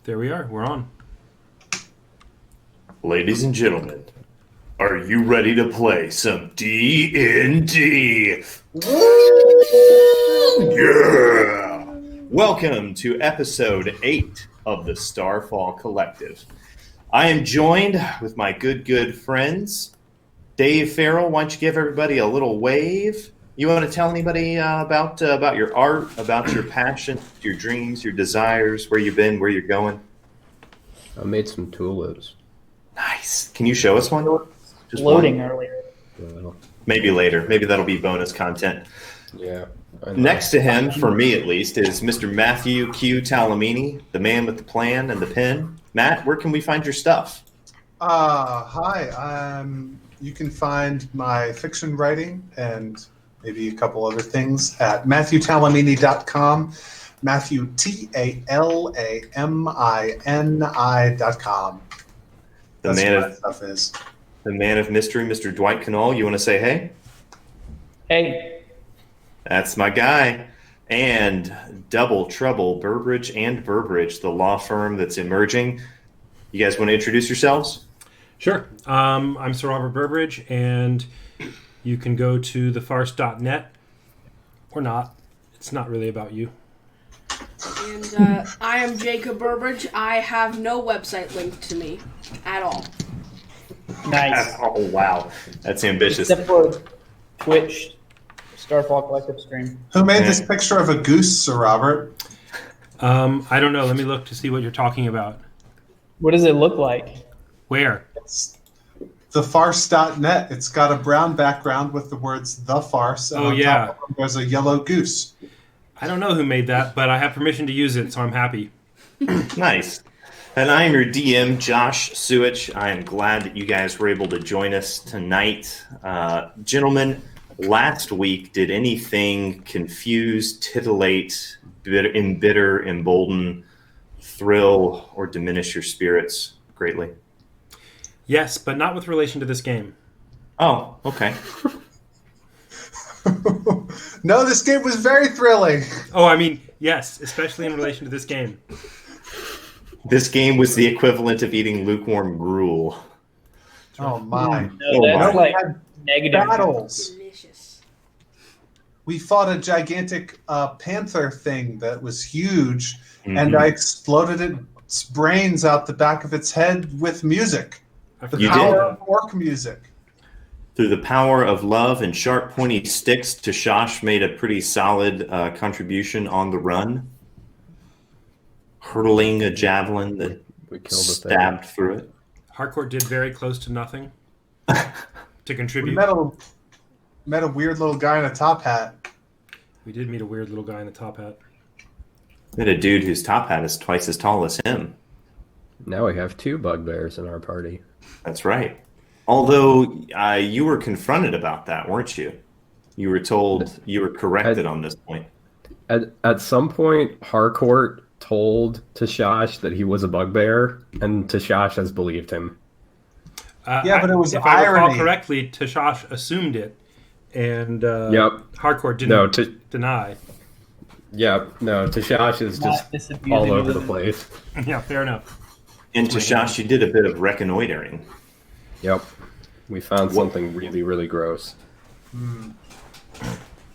There we are. We're on. Ladies and gentlemen, are you ready to play some D&D? Yeah! Welcome to episode 8 of the Starfall Collective. I am joined with my good friends. Dave Farrell, why don't you give everybody a little wave? You want to tell anybody about your art, about your passion, your dreams, your desires, where you've been, where you're going? I made some tulips. Nice. Can you show us one? Just loading one? Earlier. Well, maybe later. Maybe that'll be bonus content. Yeah. Next to him, for me at least, is Mr. Matthew Q. Talamini, the man with the plan and the pen. Matt, where can we find your stuff? Hi. You can find my fiction writing and maybe a couple other things at MatthewTalamini.com. Matthew, TALAMINI.com. The That's man what of that stuff is. The man of mystery, Mr. Dwight Canal. You want to say hey? Hey. That's my guy. And Double Trouble, Burbridge and Burbridge, the law firm that's emerging. You guys want to introduce yourselves? Sure. I'm Sir Robert Burbridge, and you can go to thefarce.net or not. It's not really about you. And I am Jacob Burbridge. I have no website linked to me at all. Nice. Oh, wow. That's ambitious. Except for Twitch, Starfall Collective stream. Who made this picture of a goose, Sir Robert? I don't know. Let me look to see what you're talking about. What does it look like? Where? It's thefarce.net. It's got a brown background with the words The Farce. And Oh, on yeah. top of it, there's a yellow goose. I don't know who made that, but I have permission to use it, so I'm happy. Nice. And I am your DM, Josh Suich. I am glad that you guys were able to join us tonight. Gentlemen, last week, did anything confuse, titillate, embitter, embolden, thrill, or diminish your spirits greatly? Yes, but not with relation to this game. Oh, okay. No, this game was very thrilling. Oh, I mean, yes, especially in relation to this game. This game was the equivalent of eating lukewarm gruel. Oh, my. No, that's my. like negative. Battles. Delicious. We fought a gigantic panther thing that was huge, Mm-hmm. and I exploded its brains out the back of its head with music. The You power did? of orc music. Through the power of love and sharp, pointy sticks, Tashash made a pretty solid contribution on the run, hurtling a javelin that we killed a thing. stabbed through it. Harcourt did very close to nothing to We contribute. met a weird little guy in a top hat. We did meet a weird little guy in a top hat. We had a dude whose top hat is twice as tall as him. Now we have 2 bugbears in our party. That's right. Although you were confronted about that, weren't you? You were told, you were corrected on this point. At some point, Harcourt told Tashash that he was a bugbear, and Tashash has believed him. Yeah, but it was if I recall irony. correctly, Tashash assumed it, and Yep. Harcourt didn't No, deny. Yeah, no, Tashash is just all over the place. Yeah, fair enough. And Tashash, you did a bit of reconnoitering. Yep. We found something really, really gross.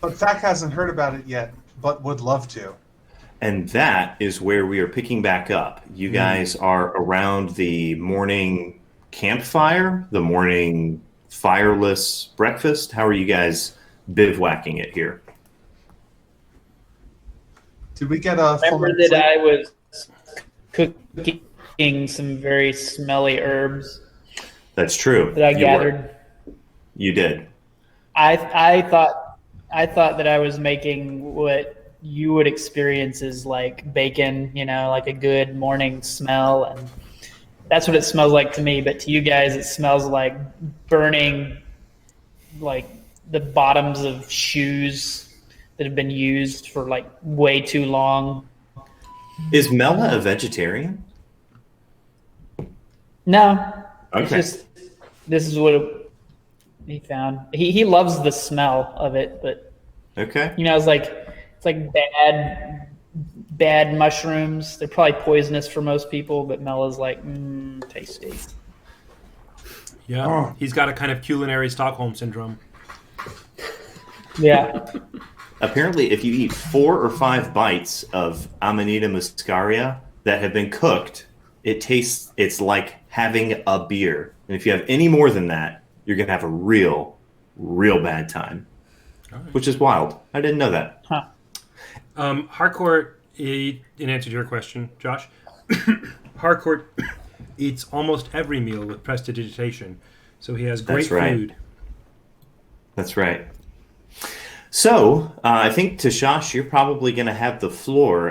But Fack hasn't heard about it yet, but would love to. And that is where we are picking back up. You guys are around the morning campfire, the morning fireless breakfast. How are you guys bivouacking it here? Did we get a full Remember night's that sleep? I was cooking some very smelly herbs That's true. that I You were. gathered. You did. I thought that I was making what you would experience as like bacon, like a good morning smell, and that's what it smells like to me. But to you guys, it smells like burning, like the bottoms of shoes that have been used for like way too long. Is Mela a vegetarian? No, it's Okay. just this is what he found. He loves the smell of it, but Okay. it's like bad bad mushrooms. They're probably poisonous for most people, but Mella's like, tasty. Yeah, Oh. he's got a kind of culinary Stockholm syndrome. Yeah. Apparently, if you eat 4 or 5 bites of Amanita muscaria that have been cooked, it's like having a beer. And if you have any more than that, you're going to have a real bad time. All right. Which is wild. I didn't know that. Huh. Harcourt, in answer to your question, Josh, Harcourt eats almost every meal with prestidigitation, so he has great That's right. food. That's right. So, I think, Tashash, you're probably going to have the floor.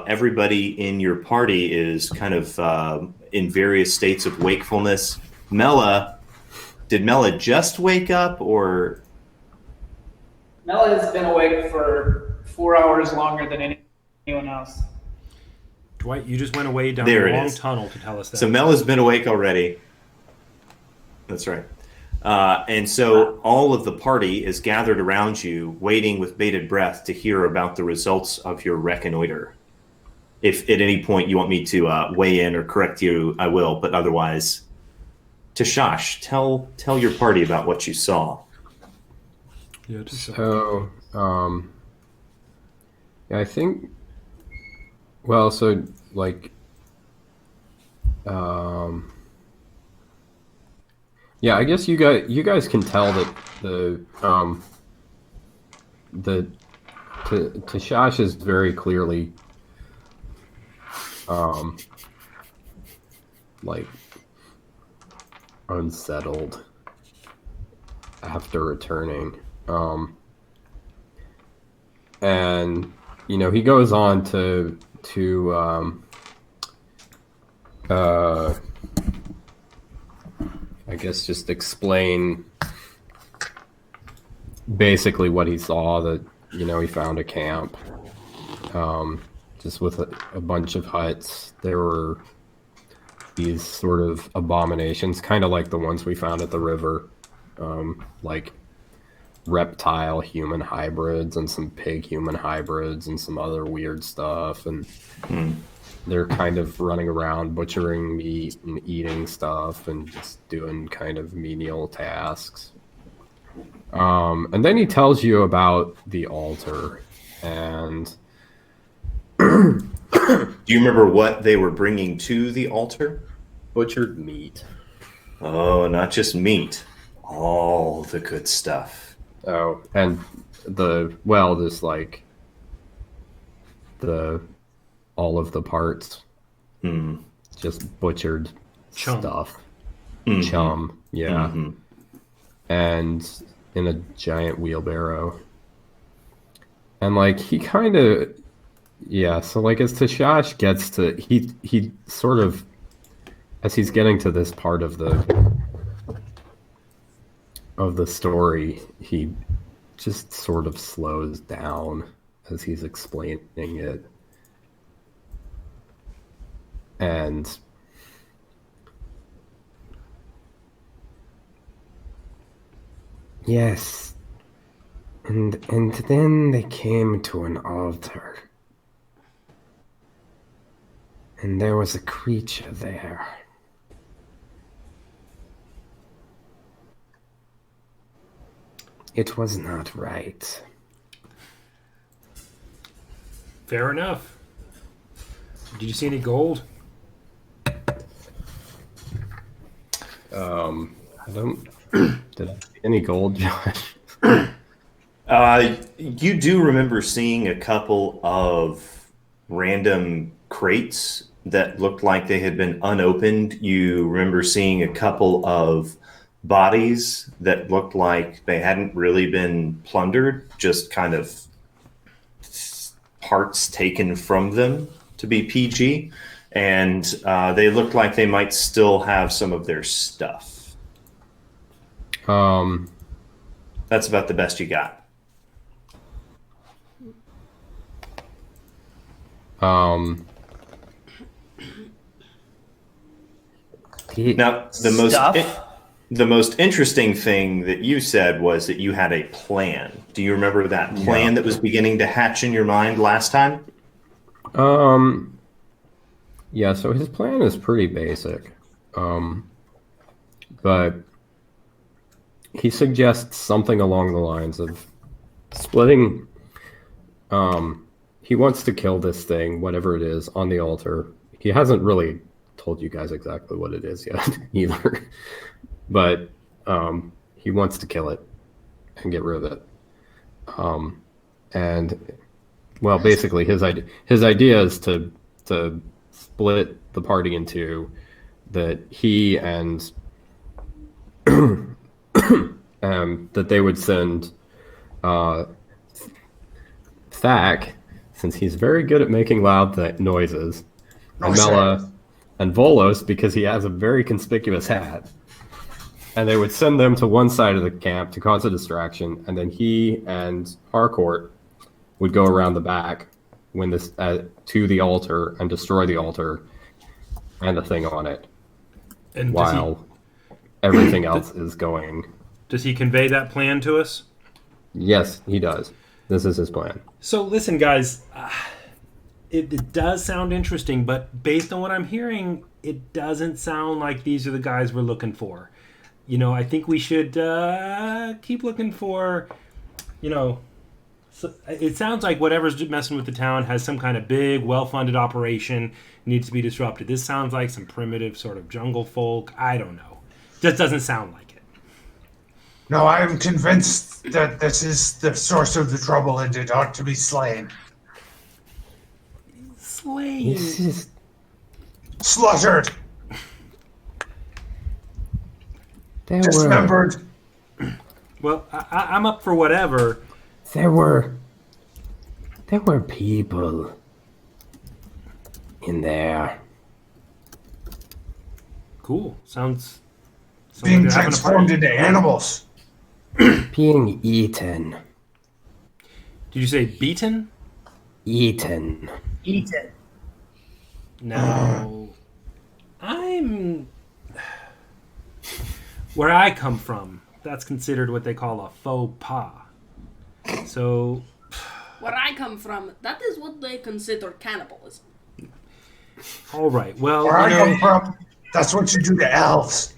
Everybody in your party is kind of in various states of wakefulness. Did Mella just wake up, or... Mella has been awake for 4 hours longer than anyone else. Dwight, you just went away down There a it long is. tunnel to tell us that. So Mella's been awake already. That's right. And so all of the party is gathered around you, waiting with bated breath to hear about the results of your reconnoiter. If at any point you want me to weigh in or correct you, I will. But otherwise, Tashash, tell your party about what you saw. Yeah, just So, yeah, I think. Well, so like, yeah, I guess you guys can tell that Tashash is very clearly like unsettled after returning. And he goes on to I guess just explain basically what he saw, that he found a camp just with a bunch of huts. There were these sort of abominations, kind of like the ones we found at the river, like reptile human hybrids and some pig human hybrids and some other weird stuff, and they're kind of running around butchering meat and eating stuff and just doing kind of menial tasks. And then he tells you about the altar, and Do you remember what they were bringing to the altar? butchered meat. Oh, not just meat. All the good stuff. Oh, and just like all of the parts, just butchered Chum. stuff. Mhm. Chum, yeah, Mhm. and in a giant wheelbarrow. And like he kind of, yeah. So like as Tashash gets to, he sort of, as he's getting to this part of the story, he just sort of slows down as he's explaining it. And yes, and then they came to an altar, and there was a creature there. It was not right. fair enough. Did you see any gold? I don't. Did I see any gold, Josh? You do remember seeing a couple of random crates that looked like they had been unopened. You remember seeing a couple of bodies that looked like they hadn't really been plundered, just kind of parts taken from them to be PG. And they looked like they might still have some of their stuff. That's about the best you got. Now, the most interesting thing that you said was that you had a plan. Do you remember that plan that was beginning to hatch in your mind last time? Um, yeah, so his plan is pretty basic. But he suggests something along the lines of splitting. He wants to kill this thing, whatever it is, on the altar. He hasn't really told you guys exactly what it is yet, either. But he wants to kill it and get rid of it. And well, basically, his idea is to split the party in two. That he and that they would send Thak, since he's very good at making loud noises, and Mela and Volos because he has a very conspicuous hat. And they would send them to one side of the camp to cause a distraction, and then he and Harcourt would go around the back when this to the altar and destroy the altar and the thing on it, And while everything else is going. does he convey that plan to us? Yes, he does. This is his plan. So listen, guys, it does sound interesting, but based on what I'm hearing, it doesn't sound like these are the guys we're looking for. I think we should keep looking for, so it sounds like whatever's messing with the town has some kind of big, well-funded operation, needs to be disrupted. This sounds like some primitive sort of jungle folk. I don't know. Just doesn't sound like it. No, I am convinced that this is the source of the trouble and it ought to be slain. Slain. This is Slaughtered. there Dismembered. Well, I'm up for whatever. were people in there Cool. Sounds Being like they're having a transformed party. into animals. being eaten. Did you say beaten? Eaten. Eat it. No. Where I come from, that's considered what they call a faux pas. So, Where I come from, that is what they consider cannibalism. all right. Well, Where I come from, that's what you do to elves.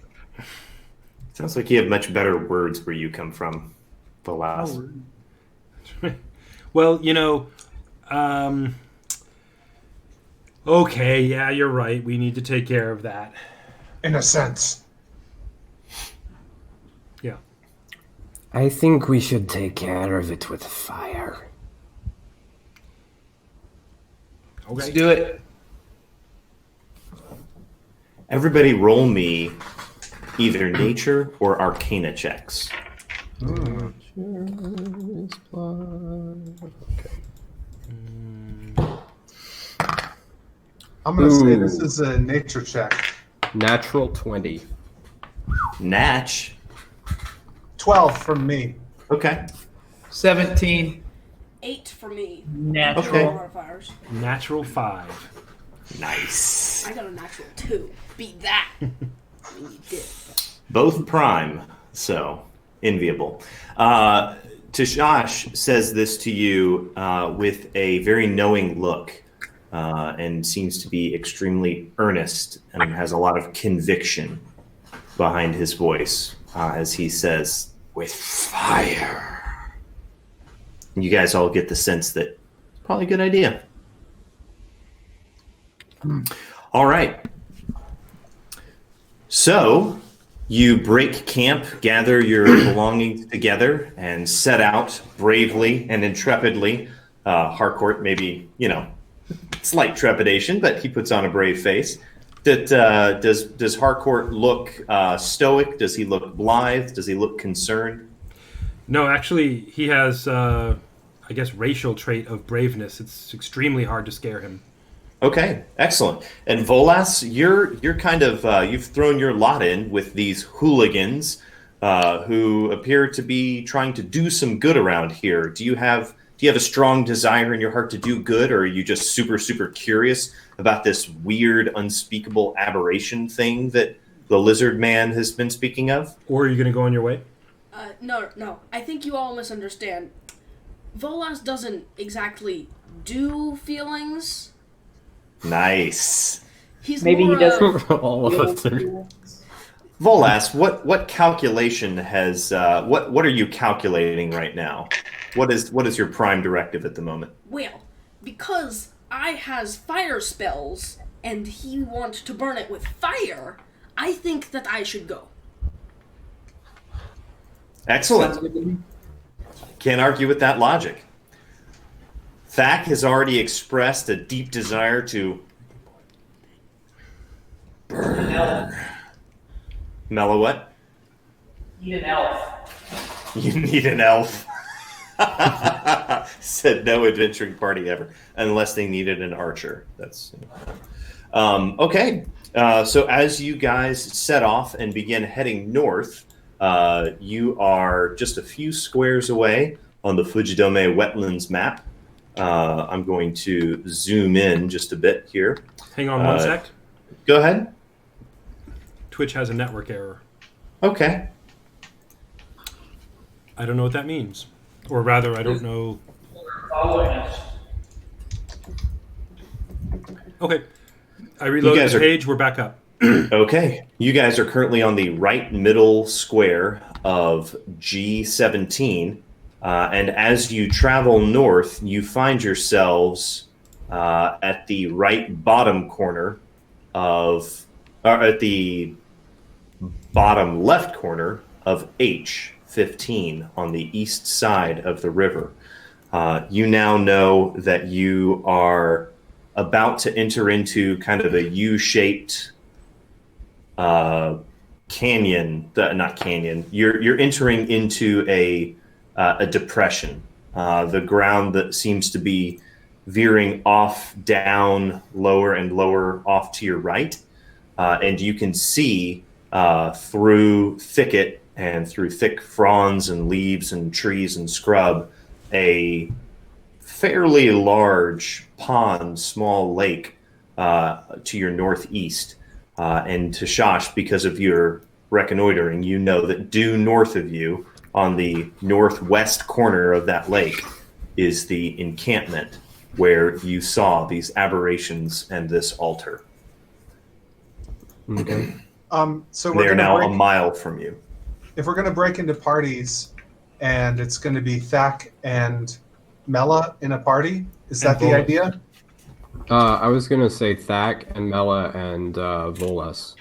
Sounds like you have much better words where you come from, Velas. well, okay, yeah, you're right. We need to take care of that. In a sense. Yeah. I think we should take care of it with fire. Let's Okay. do it. Everybody roll me either nature or arcana checks. I'm going to say this is a nature check. Natural 20. Natch. 12 from me. Okay. 17. 8 for me. Natural. Okay. Modifiers. Natural 5. Nice. I got a natural 2. Beat that. I mean, you did. Both prime, so enviable. Tashash says this to you with a very knowing look and seems to be extremely earnest and has a lot of conviction behind his voice as he says, with fire. And you guys all get the sense that it's probably a good idea. All right. So you break camp, gather your belongings together, and set out bravely and intrepidly. Harcourt, maybe, slight trepidation, but he puts on a brave face. Does Harcourt look stoic? Does he look blithe? Does he look concerned? No, actually, he has, I guess, racial trait of braveness. It's extremely hard to scare him. Okay, excellent. And Volas, you're kind of you've thrown your lot in with these hooligans who appear to be trying to do some good around here. Do you have a strong desire in your heart to do good, or are you just super, super curious about this weird, unspeakable aberration thing that the lizard man has been speaking of? Or are you going to go on your way? No. I think you all misunderstand. Volas doesn't exactly do feelings. Nice. He's Maybe more he doesn't. All of us are. Volas, what calculation has what are you calculating right now? What is your prime directive at the moment? Well, because I has fire spells and he wants to burn it with fire, I think that I should go. Excellent. Can't argue with that logic. Thack has already expressed a deep desire to burn. Mellow what? Need an elf. You need an elf. Said no adventuring party ever, unless they needed an archer. That's okay. So as you guys set off and begin heading north, you are just a few squares away on the Fujidome wetlands map. I'm going to zoom in just a bit here. Hang on one sec. Go ahead. Twitch has a network error. Okay. I don't know what that means. Or rather, I don't know. Following us. Okay. I reloaded guys the are- page. We're back up. Okay. You guys are currently on the right middle square of G17. And as you travel north, you find yourselves at the right bottom corner of, or at the bottom left corner of H15 on the east side of the river. You now know that you are about to enter into kind of a U-shaped canyon, not canyon. You're entering into a depression. The ground that seems to be veering off, down, lower and lower off to your right. And you can see through thicket and through thick fronds and leaves and trees and scrub a fairly large pond, small lake to your northeast. And to Shosh, because of your reconnoitering, you know that due north of you, on the northwest corner of that lake, is the encampment where you saw these aberrations and this altar. Okay. So They we're are going now a to break, mile from you. if we're going to break into parties, and it's going to be Thack and Mela in a party. Is that the Volas. idea? I was gonna say Thack and Mela and Volas.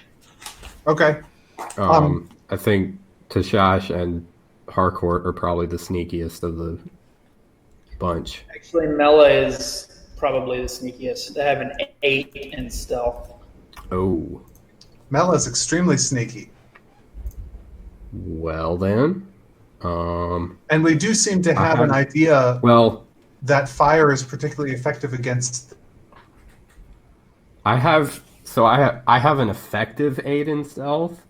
Okay. I think Tashash and Harcourt are probably the sneakiest of the bunch. Actually, Mela is probably the sneakiest. I have an 8 in stealth. Oh, Mela's extremely sneaky. well then. And we do seem to have an Uh-huh. idea Well, that fire is particularly effective against. I have an effective 8 in stealth.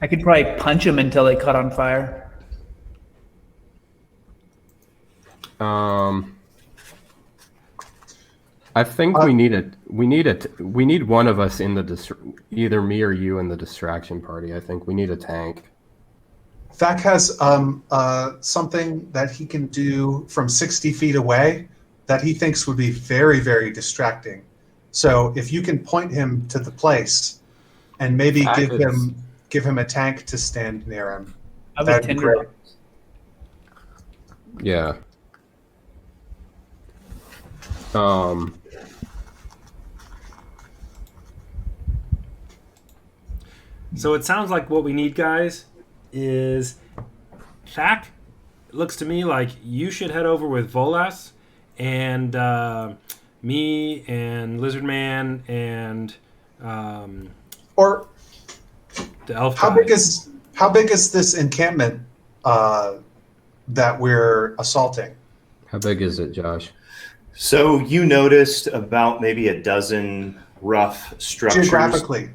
I could probably punch them until they caught on fire. I think we need one of us in the either me or you in the distraction party. I think we need a tank. Thack has something that he can do from 60 feet away that he thinks would be very, very distracting. So if you can point him to the place and maybe Thack give him a tank to stand near him. I have a That'd be great. tinderbox. Yeah. So it sounds like what we need, guys, is Thack. It looks to me like you should head over with Volas and me and Lizard Man and Or the elf how guy. big is this encampment that we're assaulting? How big is it, Josh? So you noticed about maybe a dozen rough structures. Geographically.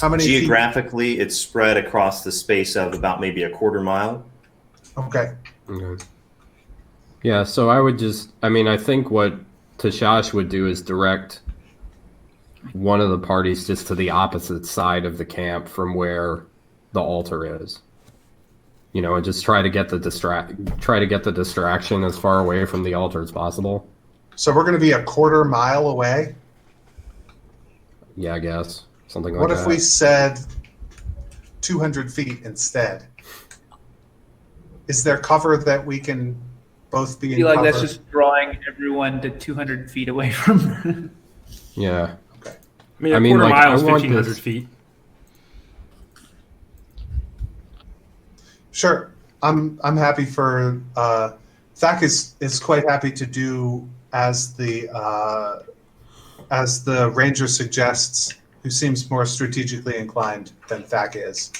How many feet? Geographically, it's spread across the space of about maybe a quarter mile. Okay. Okay. Yeah, so I think what Tashash would do is direct one of the parties just to the opposite side of the camp from where the altar is. and just try to get the distraction as far away from the altar as possible. So we're going to be a quarter mile away. Yeah, I guess something like What that. if we said 200 feet instead? Is there cover that we can both be I in feel like cover? that's just drawing everyone to 200 feet away from. Yeah. I mean, a I mean, quarter like, mile I is want 1,500 this- feet. Sure, I'm happy for Thak is quite happy to do as the ranger suggests, who seems more strategically inclined than Thak is.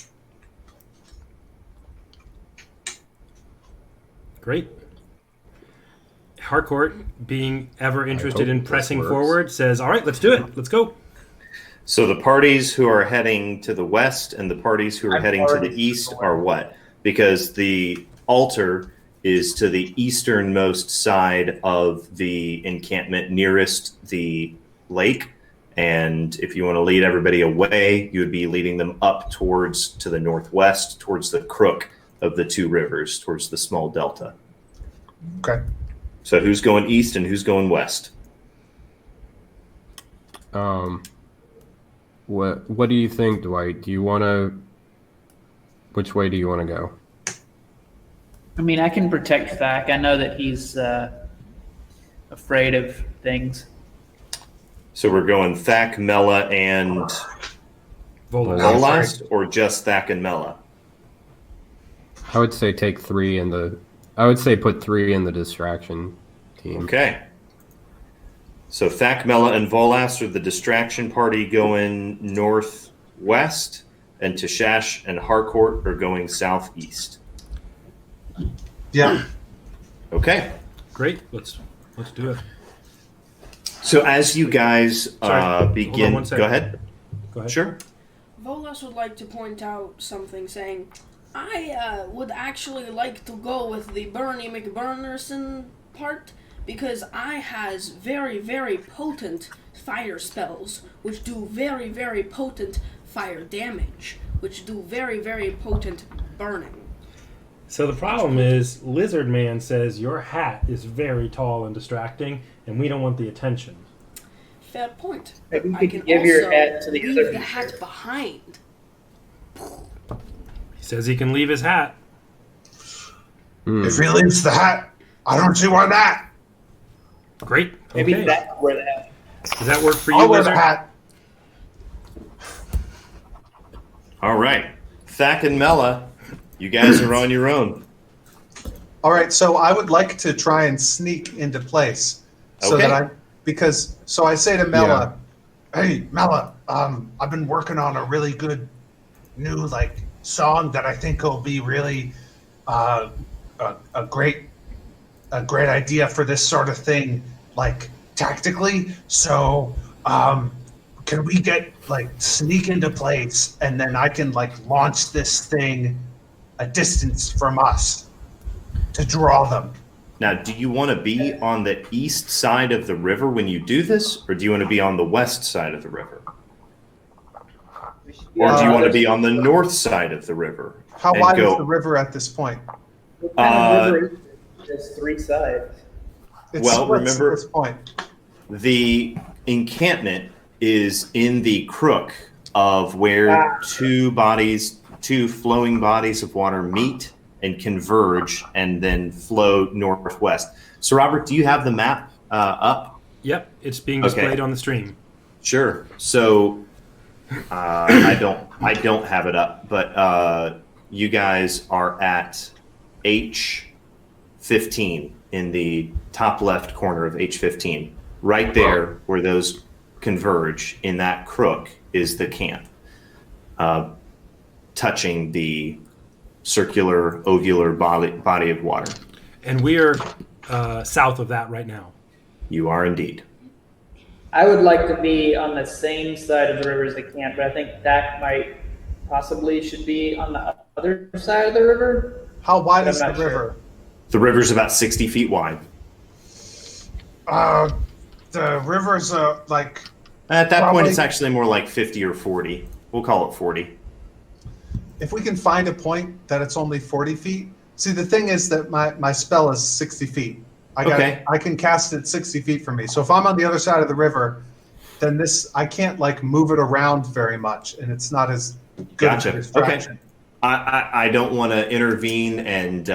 Great. Harcourt, being ever interested hope in this pressing works. forward, says, "All right, let's do it. Let's go." So the parties who are heading to the west and the parties who are I'm heading to the already east aware. are what? Because the altar is to the easternmost side of the encampment nearest the lake. And if you want to lead everybody away, you would be leading them up to the northwest, towards the crook of the two rivers, towards the small delta. Okay. So who's going east and who's going west? What do you think, Dwight? Which way do you want to go? I mean, I can protect Thak. I know that he's afraid of things. So we're going Thak, Mela, and Volas. Volas, or just Thak and Mela? I would say put 3 in the distraction team. Okay. So Thak, Mela, and Volas are the distraction party going northwest, and Tashash and Harcourt are going southeast. Yeah. Okay. Great. Let's do it. So as you guys Sorry, hold on begin, one second. go ahead. Go ahead. Sure. Volas would like to point out something, saying, I would actually like to go with the Bernie McBurnerson part, because I has very, very potent fire spells, which do very, very potent fire damage, which do very, very potent burning. So the problem is, Lizard Man says your hat is very tall and distracting, and we don't want the attention. Fair point. Maybe you I could can give your also hat to the leave other the people. hat behind. He says he can leave his hat. If he leaves the hat, I don't see why not. Great. Maybe Okay. that's where the hat. Does that work for you, I'll wear the Lizard? hat. All right. Thak and Mela, you guys are on your own. All right, so I would like to try and sneak into place, so Okay. that so I say to Mela, "Hey, Mela, I've been working on a really good new song that I think will be really a great idea for this sort of thing, tactically. So, can we get sneak into place, and then I can launch this thing a distance from us to draw them." Now, do you want to be on the east side of the river when you do this, or do you want to be on the west side of the river? Or do you want to be on the north side of the river? How and wide go- is the river at this point? What kind of river is it? There's 3 sides. It Well, splits remember- at this point. The encampment is in the crook of where two flowing bodies of water meet and converge and then flow northwest. So, Robert, do you have the map up? Yep, it's being Okay. displayed on the stream. Sure. So, I don't have it up, but you guys are at H15 in the top left corner of H15. Right there, where those converge in that crook, is the camp, touching the circular, ovular body of water. And we're south of that right now. You are indeed. I would like to be on the same side of the river as the camp, but I think Dak should be on the other side of the river. How wide I'm is the not sure. river? The river's about 60 feet wide. The river's At that point, Probably- it's actually more like 50 or 40. We'll call it 40. if we can find a point that it's only 40 feet. See, the thing is that my spell is 60 feet. I can cast it 60 feet from me. So if I'm on the other side of the river, then I can't like move it around very much, and it's not as good Gotcha. a distraction. Okay. I don't want to intervene and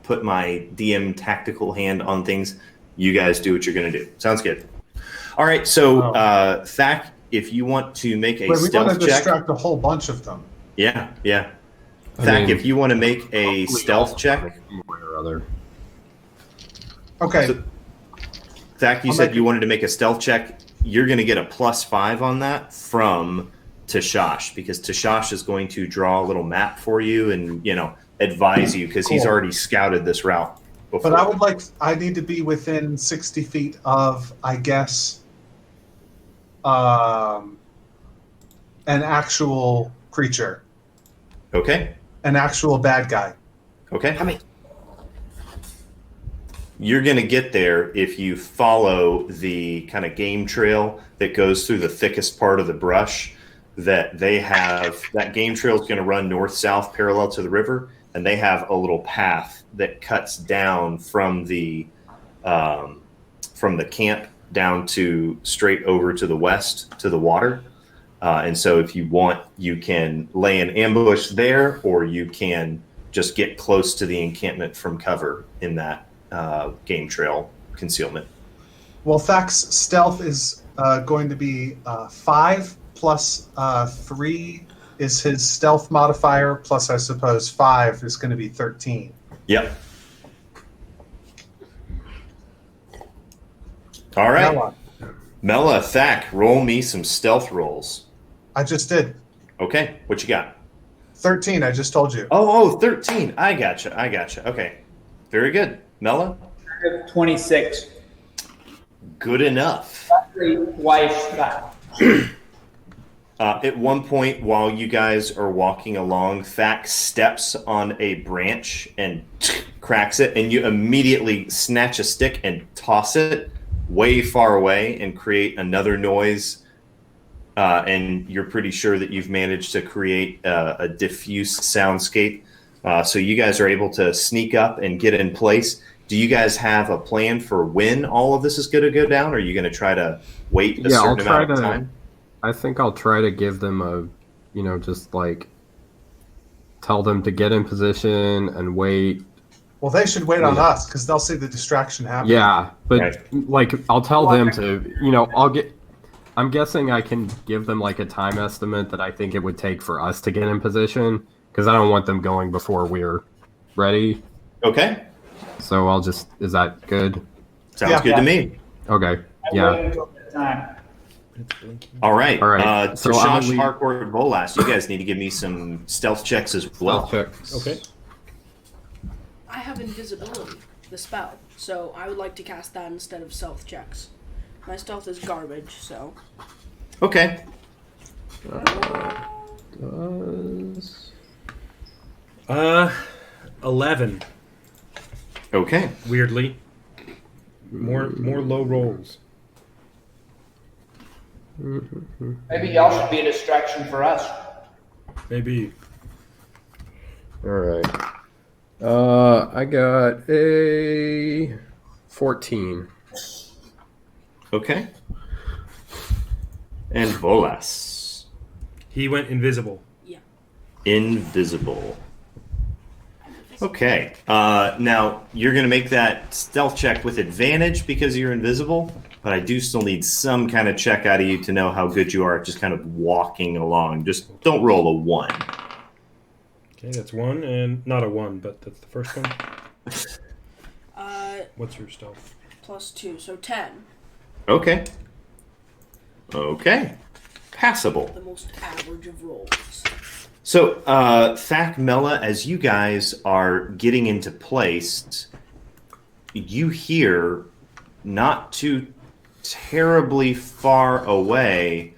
put my DM tactical hand on things. You guys do what you're going to do. Sounds good. All right. So, Thak, if you want to make a But we stealth want to check. distract a whole bunch of them. Yeah. I Thak, mean, if you want to make a stealth check. one way or other. Okay. So, Thak, you I'll said make you wanted to make a stealth check. You're going to get a +5 on that from Tashash, because Tashash is going to draw a little map for you and, advise you, because he's Cool. already scouted this route before. But I need to be within 60 feet of, I guess, an actual creature, Okay. an actual bad guy. Okay. You're going to get there if you follow the kind of game trail that goes through the thickest part of the brush that they have. That game trail is going to run north-south parallel to the river, and they have a little path that cuts down from the camp down to straight over to the west to the water. And so if you want, you can lay an ambush there, or you can just get close to the encampment from cover in that game trail concealment. Well, Thak's stealth is going to be 5 plus 3 is his stealth modifier, plus I suppose 5 is going to be 13. Yep. All right. Mela, Mela, Thak, roll me some stealth rolls. I just did. Okay, what you got? 13, I just told you. Oh, 13. I gotcha. Okay. Very good. Mela? 26. Good enough. Wife back. At one point, while you guys are walking along, Thak steps on a branch and cracks it, and you immediately snatch a stick and toss it way far away and create another noise. And you're pretty sure that you've managed to create a diffuse soundscape. So you guys are able to sneak up and get in place. Do you guys have a plan for when all of this is going to go down? Or are you going to try to wait a certain amount of time? I think I'll try to give them just like tell them to get in position and wait. Well, they should wait on us because they'll see the distraction happen. Yeah, but Right. I'll tell them to, I'm guessing I can give them like a time estimate that I think it would take for us to get in position, because I don't want them going before we're ready. Okay. So is that good? Sounds good to me. Okay. Yeah. All right. All right. So I'm Tashash, gonna leave- Harcourt, Bolas, you guys need to give me some stealth checks as well. Stealth checks. Okay. I have invisibility, the spell, so I would like to cast that instead of stealth checks. My stealth is garbage, so. Okay. Does- 11. Okay. Weirdly. More low rolls. Maybe y'all should be a distraction for us. Maybe. All right. I got a 14. Okay. And Bolas. He went invisible. Invisible. Okay. Now, you're going to make that stealth check with advantage because you're invisible, but I do still need some kind of check out of you to know how good you are at just kind of walking along. Just don't roll a 1. Okay, that's 1, and not a 1, but that's the first one. What's your stealth? +2, so 10. Okay. Passable. The most average of rolls. So, Thak, Mela, as you guys are getting into place, you hear not too terribly far away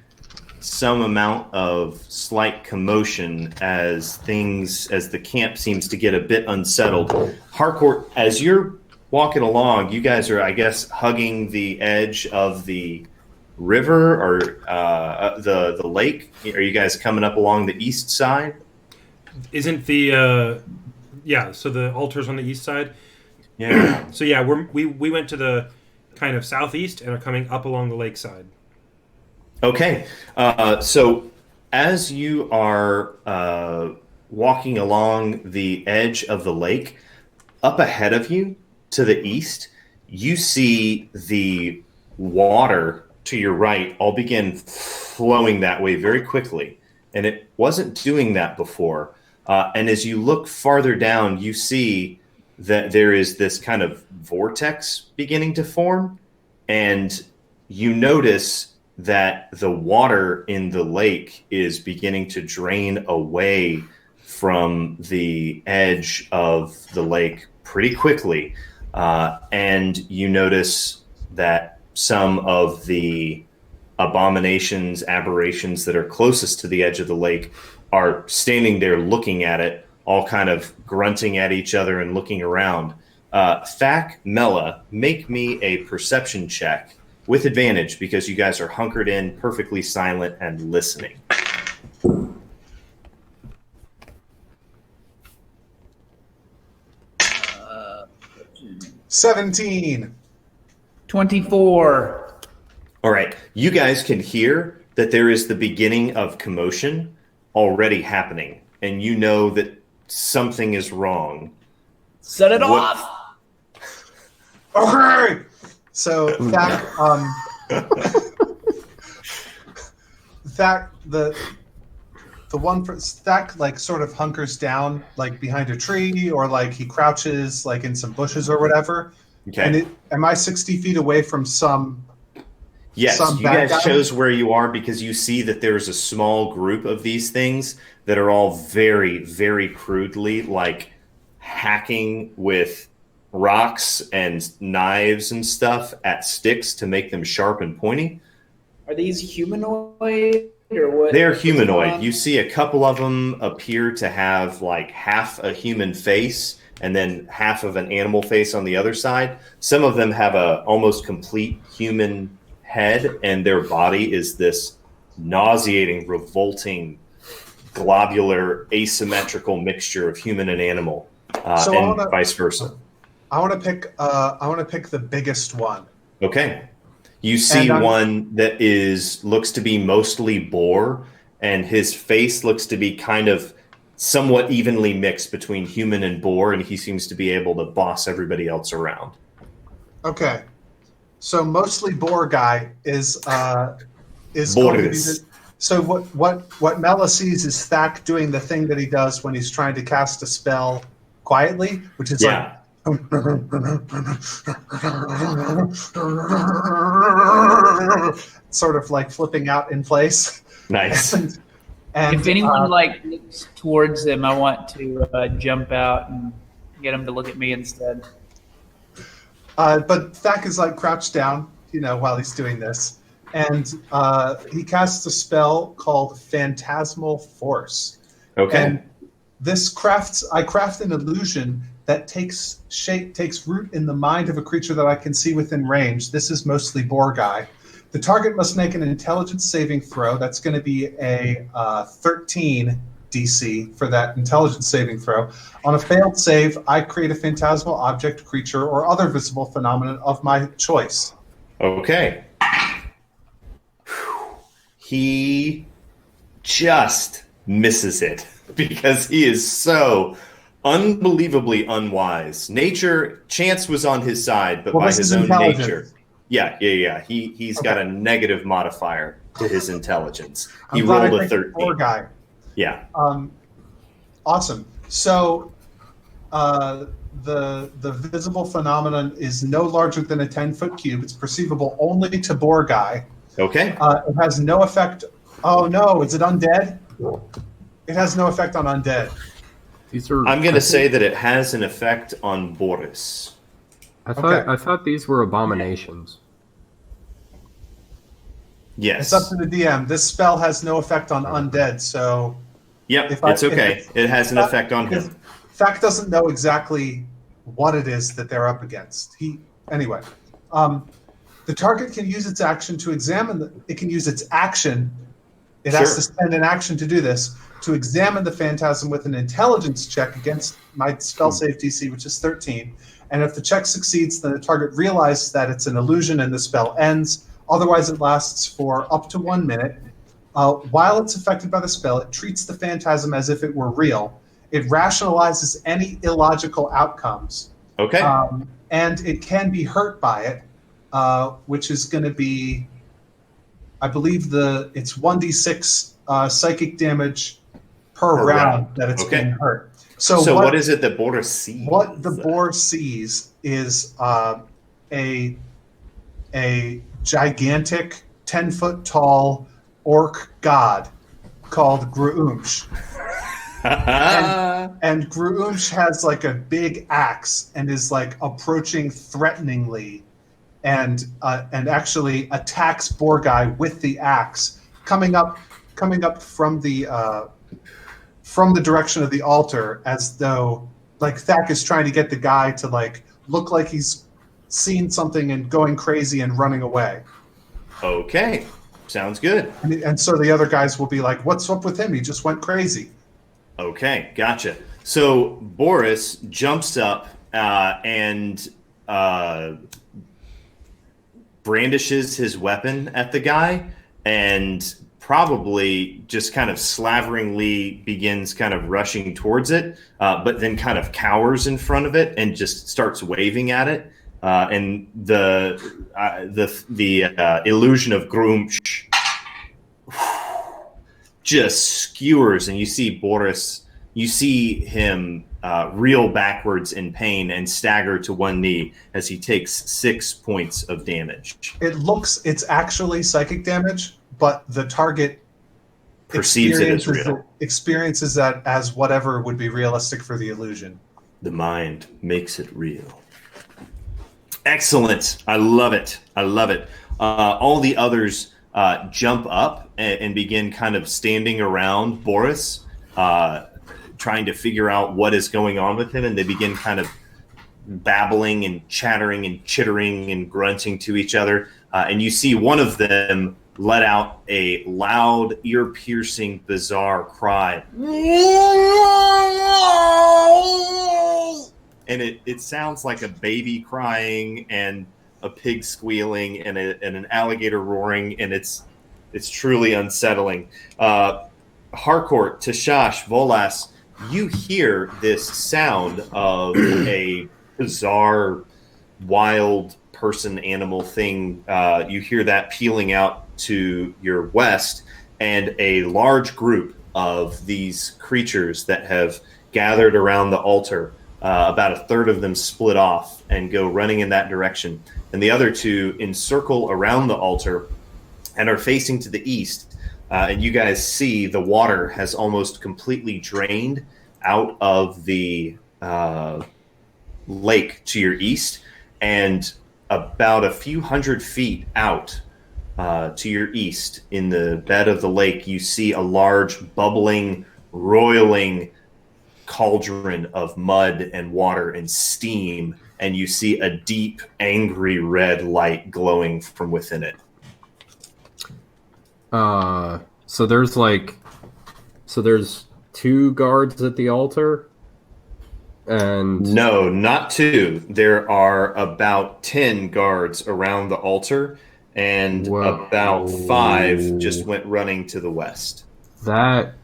some amount of slight commotion as the camp seems to get a bit unsettled. Harcourt, as you're walking along, you guys are, I guess, hugging the edge of the river or the lake. Are you guys coming up along the east side? Isn't the so the altar's on the east side. Yeah. So yeah, we went to the kind of southeast and are coming up along the lakeside. Okay. So as you are walking along the edge of the lake, up ahead of you to the east, you see the water to your right all begin flowing that way very quickly. And it wasn't doing that before. And as you look farther down, you see that there is this kind of vortex beginning to form. And you notice that the water in the lake is beginning to drain away from the edge of the lake pretty quickly. And you notice that some of the abominations, aberrations that are closest to the edge of the lake are standing there looking at it, all kind of grunting at each other and looking around. Thak, Mela, make me a perception check with advantage because you guys are hunkered in, perfectly silent, and listening. 17. 24. All right. You guys can hear that there is the beginning of commotion already happening, and you know that something is wrong. Set it What- off. Okay. So Thak, Thak, the one for Thak like sort of hunkers down like behind a tree or like he crouches like in some bushes or whatever. Okay. And am I 60 feet away from some? Yes, some you bad guys guy? chose where you are because you see that there's a small group of these things that are all very, very crudely like hacking with rocks and knives and stuff at sticks to make them sharp and pointy. Are these humanoid or what? They're humanoid. You see a couple of them appear to have like half a human face and then half of an animal face on the other side. Some of them have a almost complete human head, and their body is this nauseating, revolting, globular, asymmetrical mixture of human and animal, So and vice versa. I want to pick. I want to pick the biggest one. Okay. You see And one that looks to be mostly boar, and his face looks to be kind of somewhat evenly mixed between human and boar, and he seems to be able to boss everybody else around. Okay. So mostly boar guy is going to be Boris. so what Mela sees is Thak doing the thing that he does when he's trying to cast a spell quietly, which is Yeah. sort of like flipping out in place. Nice. And If anyone looks towards them, I want to jump out and get them to look at me instead. but Thak is like crouched down, while he's doing this, and he casts a spell called Phantasmal Force. Okay. And I craft an illusion that takes root in the mind of a creature that I can see within range. This is mostly boar guy. The target must make an intelligence saving throw. That's going to be a 13 DC for that intelligence saving throw. On a failed save, I create a phantasmal object, creature, or other visible phenomenon of my choice. Okay. He just misses it because he is so unbelievably unwise. Chance was on his side, but by this his is own intelligence. nature. Yeah. He's got a negative modifier to his intelligence. He I'm glad I rolled a picked the boar 13. guy. Yeah. Awesome. So the visible phenomenon is no larger than a 10-foot cube. It's perceivable only to boar guy. Okay. It has no effect. Oh no, is it undead? It has no effect on undead. These are. I'm going to say that it has an effect on Boris. I thought these were abominations. Yes. It's up to the DM. This spell has no effect on undead, so Yep, if I- it's okay. It has an effect on him. Fact doesn't know exactly what it is that they're up against. Anyway. The target can use its action to examine. It can use its action. It has Sure. to spend an action to do this, to examine the phantasm with an intelligence check against my spell save DC, which is 13. And if the check succeeds, then the target realizes that it's an illusion and the spell ends. Otherwise, it lasts for up to 1 minute. While it's affected by the spell, it treats the phantasm as if it were real. It rationalizes any illogical outcomes. Okay. And it can be hurt by it, which is going to be, I believe it's 1d6 psychic damage per round that it's Okay. being hurt. So what is it that Boris sees? What the boar sees is a gigantic 10-foot tall orc god called Gruumsh. And Gruumsh has like a big axe and is like approaching threateningly and actually attacks Borgai with the axe, coming up from the direction of the altar, as though like Thak is trying to get the guy to like look like he's seen something and going crazy and running away. Okay. Sounds good. And so the other guys will be like, "What's up with him? He just went crazy." Okay, gotcha. So Boris jumps up and brandishes his weapon at the guy and probably just kind of slaveringly begins kind of rushing towards it, but then kind of cowers in front of it and just starts waving at it. And the illusion of Grumsh just skewers, and you see Boris. You see him reel backwards in pain and stagger to one knee as he takes 6 points of damage. It's actually psychic damage, but the target Perceives it as real. Experiences that as whatever would be realistic for the illusion. The mind makes it real. Excellent. I love it. I love it. All the others jump up and begin kind of standing around Boris, trying to figure out what is going on with him, and they begin kind of babbling and chattering and chittering and grunting to each other. And you see one of them let out a loud, ear-piercing, bizarre cry. And it sounds like a baby crying and a pig squealing and an alligator roaring, and it's truly unsettling. Harcourt, Tashash, Volas, you hear this sound of a bizarre, wild person, animal thing. You hear that pealing out to your west, and a large group of these creatures that have gathered around the altar. About a third of them split off and go running in that direction. And the other two encircle around the altar and are facing to the east. And you guys see the water has almost completely drained out of the lake to your east. And about a few hundred feet out to your east in the bed of the lake, you see a large, bubbling, roiling cauldron of mud and water and steam, and you see a deep, angry red light glowing from within it. So there's 2 guards at the altar, and No, not 2. There are about 10 guards around the altar, and about 5 just went running to the west. that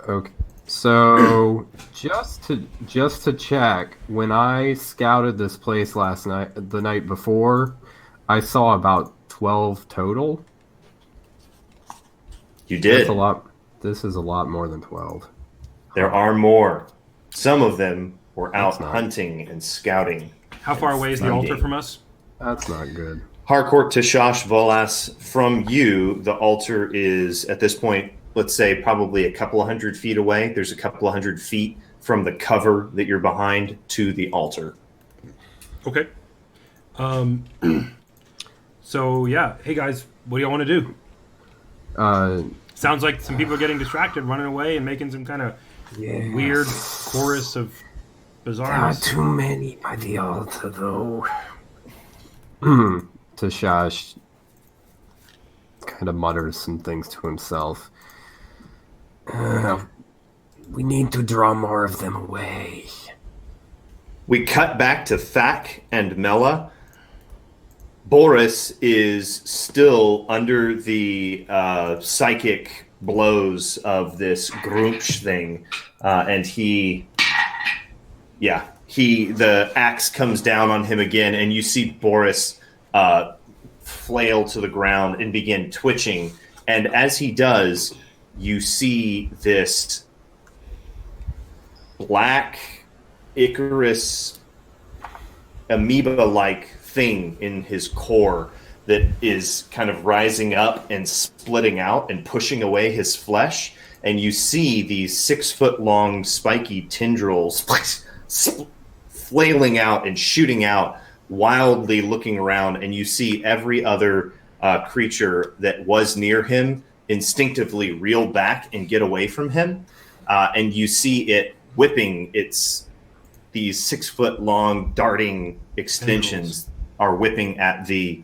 okay. So just to check, when I scouted this place the night before, I saw about 12 total. You did. That's a lot. This is a lot more than 12. There are more. Some of them were out That's not- hunting and scouting. How far away is the altar from us? That's not good. Harcourt, Tashash, Volas, from you, the altar is, at this point, let's say probably a couple of 100 feet away. There's a couple of 100 feet from the cover that you're behind to the altar. Okay. So, yeah. Hey, guys, what do y'all want to do? Sounds like some people are getting distracted, running away, and making some kind of weird chorus of bizarreness. Not too many by the altar, though. Tashash kind of mutters some things to himself. We need to draw more of them away. We cut back to Thak and Mela. Boris is still under the psychic blows of this Grumsh thing, and the axe comes down on him again, and you see Boris flail to the ground and begin twitching. And as he does, you see this black Icarus amoeba-like thing in his core that is kind of rising up and splitting out and pushing away his flesh. And you see these 6-foot-long spiky tendrils flailing out and shooting out, wildly looking around. And you see every other creature that was near him instinctively reel back and get away from him. And you see it whipping these 6-foot-long darting extensions are whipping at the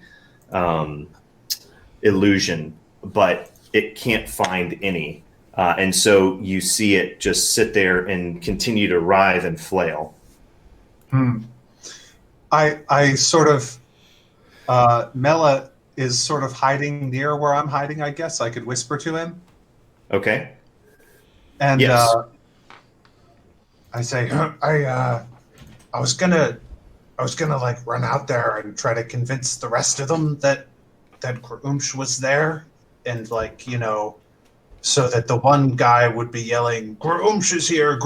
illusion, but it can't find any. And so you see it just sit there and continue to writhe and flail. I sort of, Mela is sort of hiding near where I'm hiding, I guess. I could whisper to him. Okay. And Yes. I say, I was gonna like run out there and try to convince the rest of them that Grumsh was there, and like, you know, so that the one guy would be yelling, Grumsh is here,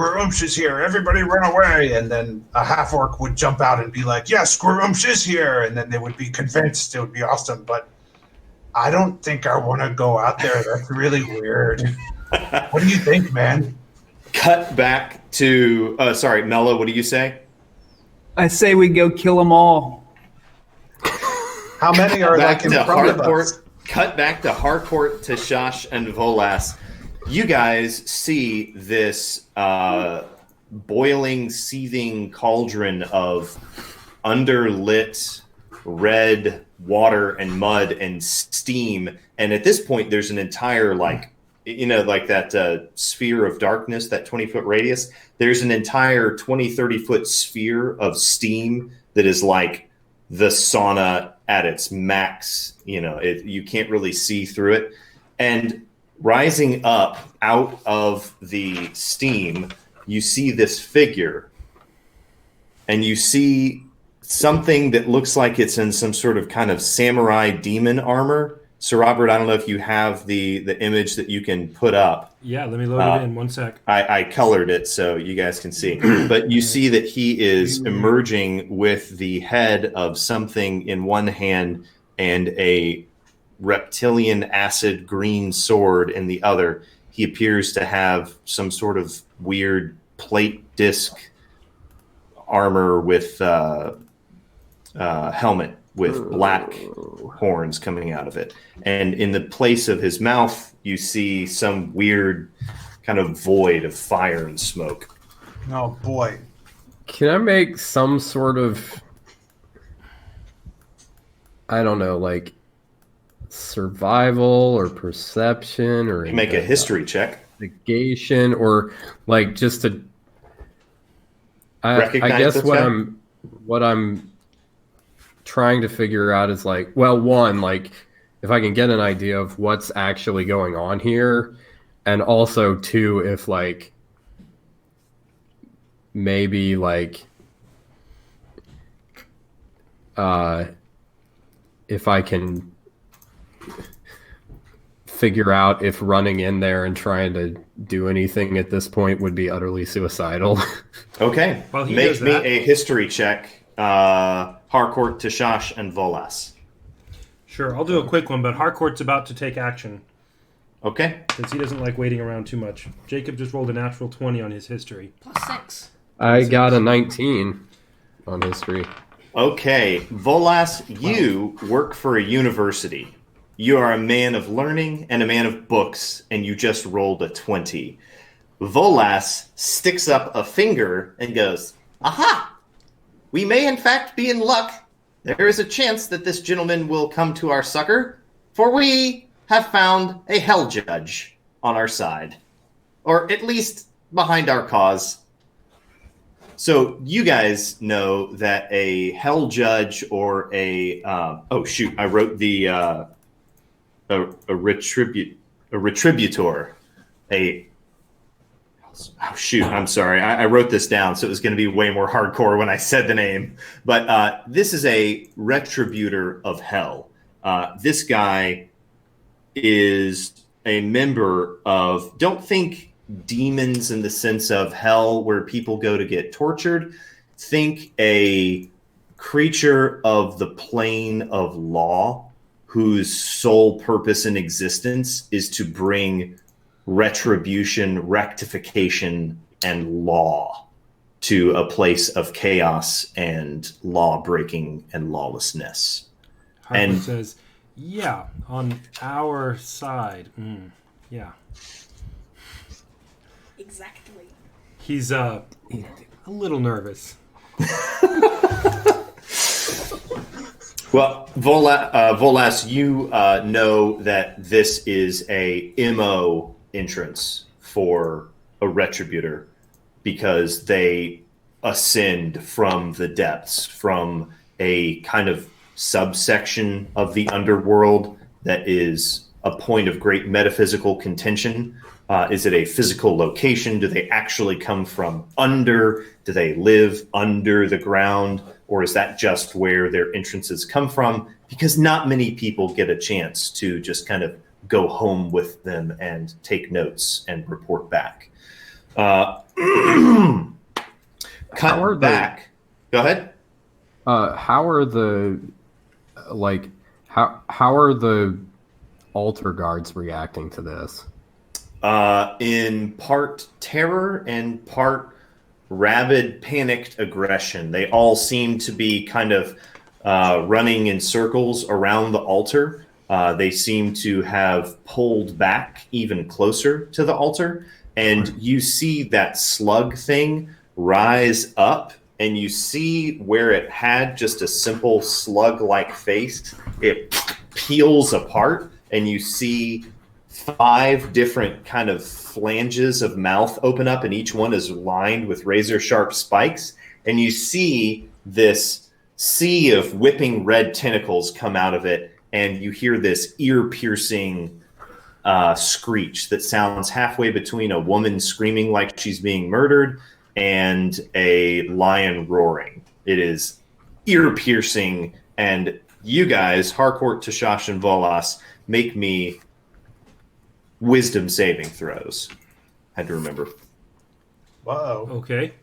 everybody run away, and then a half orc would jump out and be like, yes, Grumsh is here, and then they would be convinced. It would be awesome, but I don't think I want to go out there. That's really weird. What do you think, man? Cut back to Mela, what do you say? I say we go kill them all. How many are like in front of us? Cut back to Harcourt, Tashash, and Volas. You guys see this boiling, seething cauldron of underlit red water and mud and steam. And at this point, there's an entire, like that sphere of darkness, that 20-foot radius. There's an entire 20, 30-foot sphere of steam that is like the sauna at its max. You can't really see through it. And rising up out of the steam, you see this figure, and you see something that looks like it's in some sort of kind of samurai demon armor. So, Robert, I don't know if you have the image that you can put up. Yeah, let me load it in 1 sec. I colored it so you guys can see. But you see that he is emerging with the head of something in one hand and a reptilian acid green sword in the other. He appears to have some sort of weird plate disc armor with helmet with black horns coming out of it. And in the place of his mouth, you see some weird kind of void of fire and smoke. Oh, boy. Can I make some sort of, I don't know, like survival or perception or Make a history check. investigation or like just to I guess what I'm trying to figure out is like, well, one, like if I can get an idea of what's actually going on here, and also two, if like maybe like if I can figure out if running in there and trying to do anything at this point would be utterly suicidal. Okay. Well, Make me a history check. Harcourt, Tashash, and Volas. Sure, I'll do a quick one, but Harcourt's about to take action Okay. since he doesn't like waiting around too much. Jacob just rolled a natural 20 on his history. +6. I got a 19 on history. Okay. Volas, you work for a university. You are a man of learning and a man of books, and you just rolled a 20. Volas sticks up a finger and goes, "Aha! We may in fact be in luck. There is a chance that this gentleman will come to our succor, for we have found a hell judge on our side." or at least behind our cause. So you guys know that a hell judge or a I wrote the a retributor, I'm sorry. I wrote this down, so it was going to be way more hardcore when I said the name. But this is a retributor of hell. This guy is a member of, don't think demons in the sense of hell where people go to get tortured. Think a creature of the plane of law whose sole purpose in existence is to bring retribution, rectification, and law to a place of chaos and law breaking and lawlessness. Harper says, yeah, on our side. Yeah. Exactly. He's a little nervous. Well, Volas, you know that this is a MO entrance for a retributor because they ascend from the depths, from a kind of subsection of the underworld that is a point of great metaphysical contention. Is it a physical location? Do they actually come from under? Do they live under the ground? Or is that just where their entrances come from? Because not many people get a chance to just kind of go home with them and take notes and report back. Cut back. Go ahead. How are the altar guards reacting to this? In part terror and part rabid, panicked aggression. They all seem to be kind of running in circles around the altar. They seem to have pulled back even closer to the altar. And you see that slug thing rise up, and you see where it had just a simple slug-like face. It peels apart, and you see 5 different kind of flanges of mouth open up, and each one is lined with razor sharp spikes. And you see this sea of whipping red tentacles come out of it, and you hear this ear-piercing screech that sounds halfway between a woman screaming like she's being murdered and a lion roaring. It is ear-piercing, and you guys, Harcourt, Tashash, and Volas, make me wisdom saving throws. Had to remember. Whoa. Okay.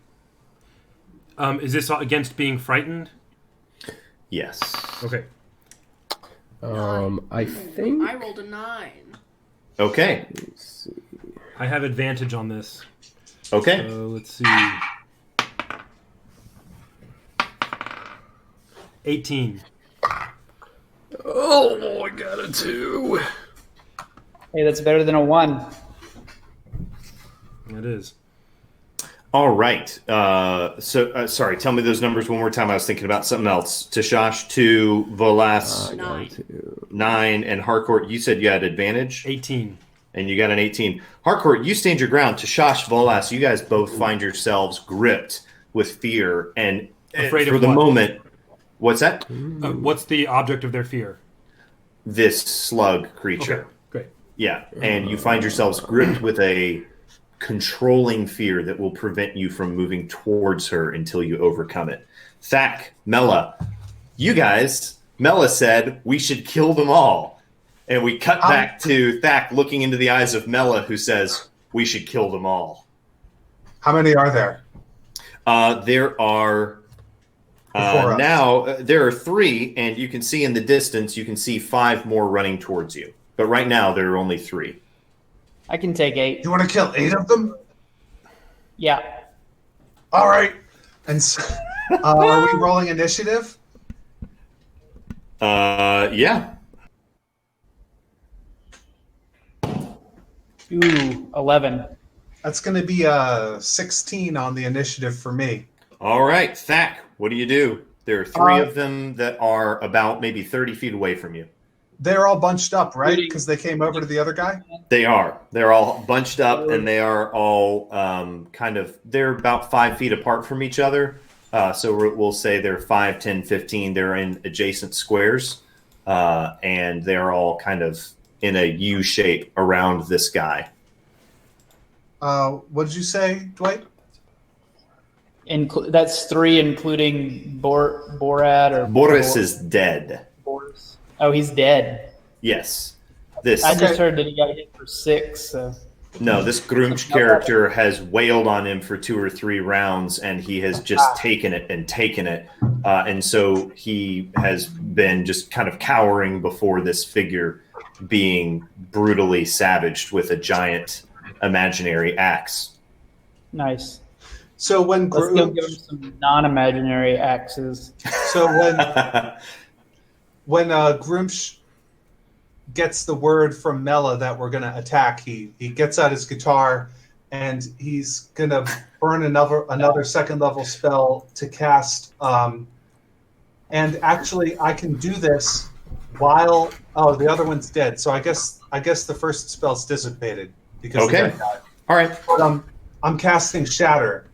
Is this against being frightened? Yes. Okay. I think I rolled a 9. Okay. Let's see. I have advantage on this. Okay. So let's see. 18. Oh, I got a 2. Hey, that's better than a 1. It is. All right. Sorry, tell me those numbers one more time. I was thinking about something else. Tashash, 2, Volas, I got a 9. 2. 9, and Harcourt, you said you had advantage? 18. And you got an 18. Harcourt, you stand your ground. Tashash, Volas, you guys both find yourselves gripped with fear. And Afraid for of the what? moment, what's that? What's the object of their fear? This slug creature. Okay, great. Yeah, and you find yourselves gripped with a controlling fear that will prevent you from moving towards her until you overcome it. Thak, Mela, you guys, Mela said we should kill them all. And we cut back to Thak looking into the eyes of Mela, who says we should kill them all. How many are there? There are Before us. now there are 3, and you can see in the distance, you can see 5 more running towards you. But right now there are only 3. I can take 8. You want to kill 8 of them? Yeah. All right. And so, are we rolling initiative? Yeah. Ooh, 11. That's going to be a 16 on the initiative for me. All right, Thak, what do you do? There are 3 of them that are about maybe 30 feet away from you. They're all bunched up, right? Because they came over to the other guy? They are. They're all bunched up, and they are all they're about 5 feet apart from each other. So we'll say they're 5, 10, 15. They're in adjacent squares, and they're all kind of in a U shape around this guy. What did you say, Dwight? That's 3, including Borat or Boris is dead. Boris. Oh, he's dead. Yes. I just heard that he got hit for 6. So. No, this Grumsh character has wailed on him for 2 or 3 rounds, and he has just taken it. And so he has been just kind of cowering before this figure being brutally savaged with a giant imaginary axe. Nice. So when Let's go give him some non-imaginary axes. So when Grumsh gets the word from Mela that we're going to attack, he gets out his guitar and he's going to burn another second level spell to cast. And actually, I can do this while the other one's dead. So I guess the first spell's dissipated because the guy died. All right. But I'm casting Shatter.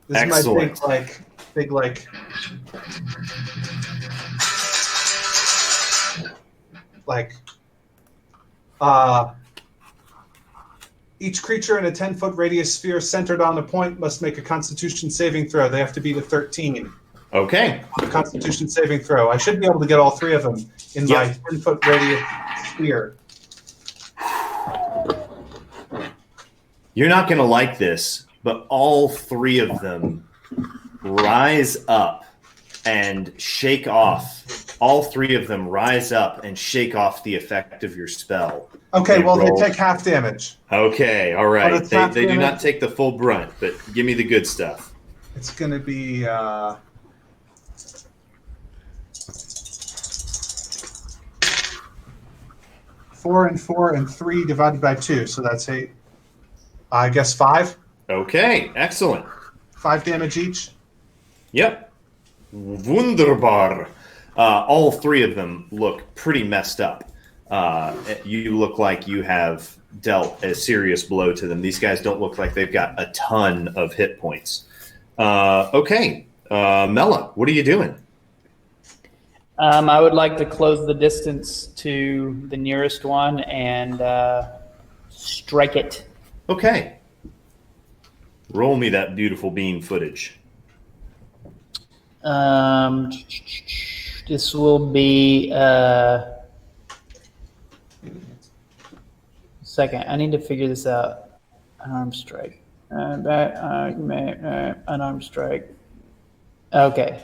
This Excellent. is my big each creature in a 10-foot radius sphere centered on a point must make a Constitution saving throw. They have to beat a 13. Okay. Constitution saving throw. I should be able to get all 3 of them in my 10-foot radius sphere. You're not going to like this, but all 3 of them rise up and shake off. All 3 of them rise up and shake off the effect of your spell. Okay, they take half damage. Okay, all right. They do not damage. take the full brunt, but give me the good stuff. It's going to be 4 and 4 and 3 divided by 2, so that's 8. I guess 5. Okay, excellent. 5 damage each. Yep. Wunderbar. All 3 of them look pretty messed up. You look like you have dealt a serious blow to them. These guys don't look like they've got a ton of hit points. Okay. Mela, what are you doing? I would like to close the distance to the nearest one and strike it. Okay. Roll me that beautiful bean footage. This will be second. I need to figure this out. Unarmed strike. Unarmed strike. Okay.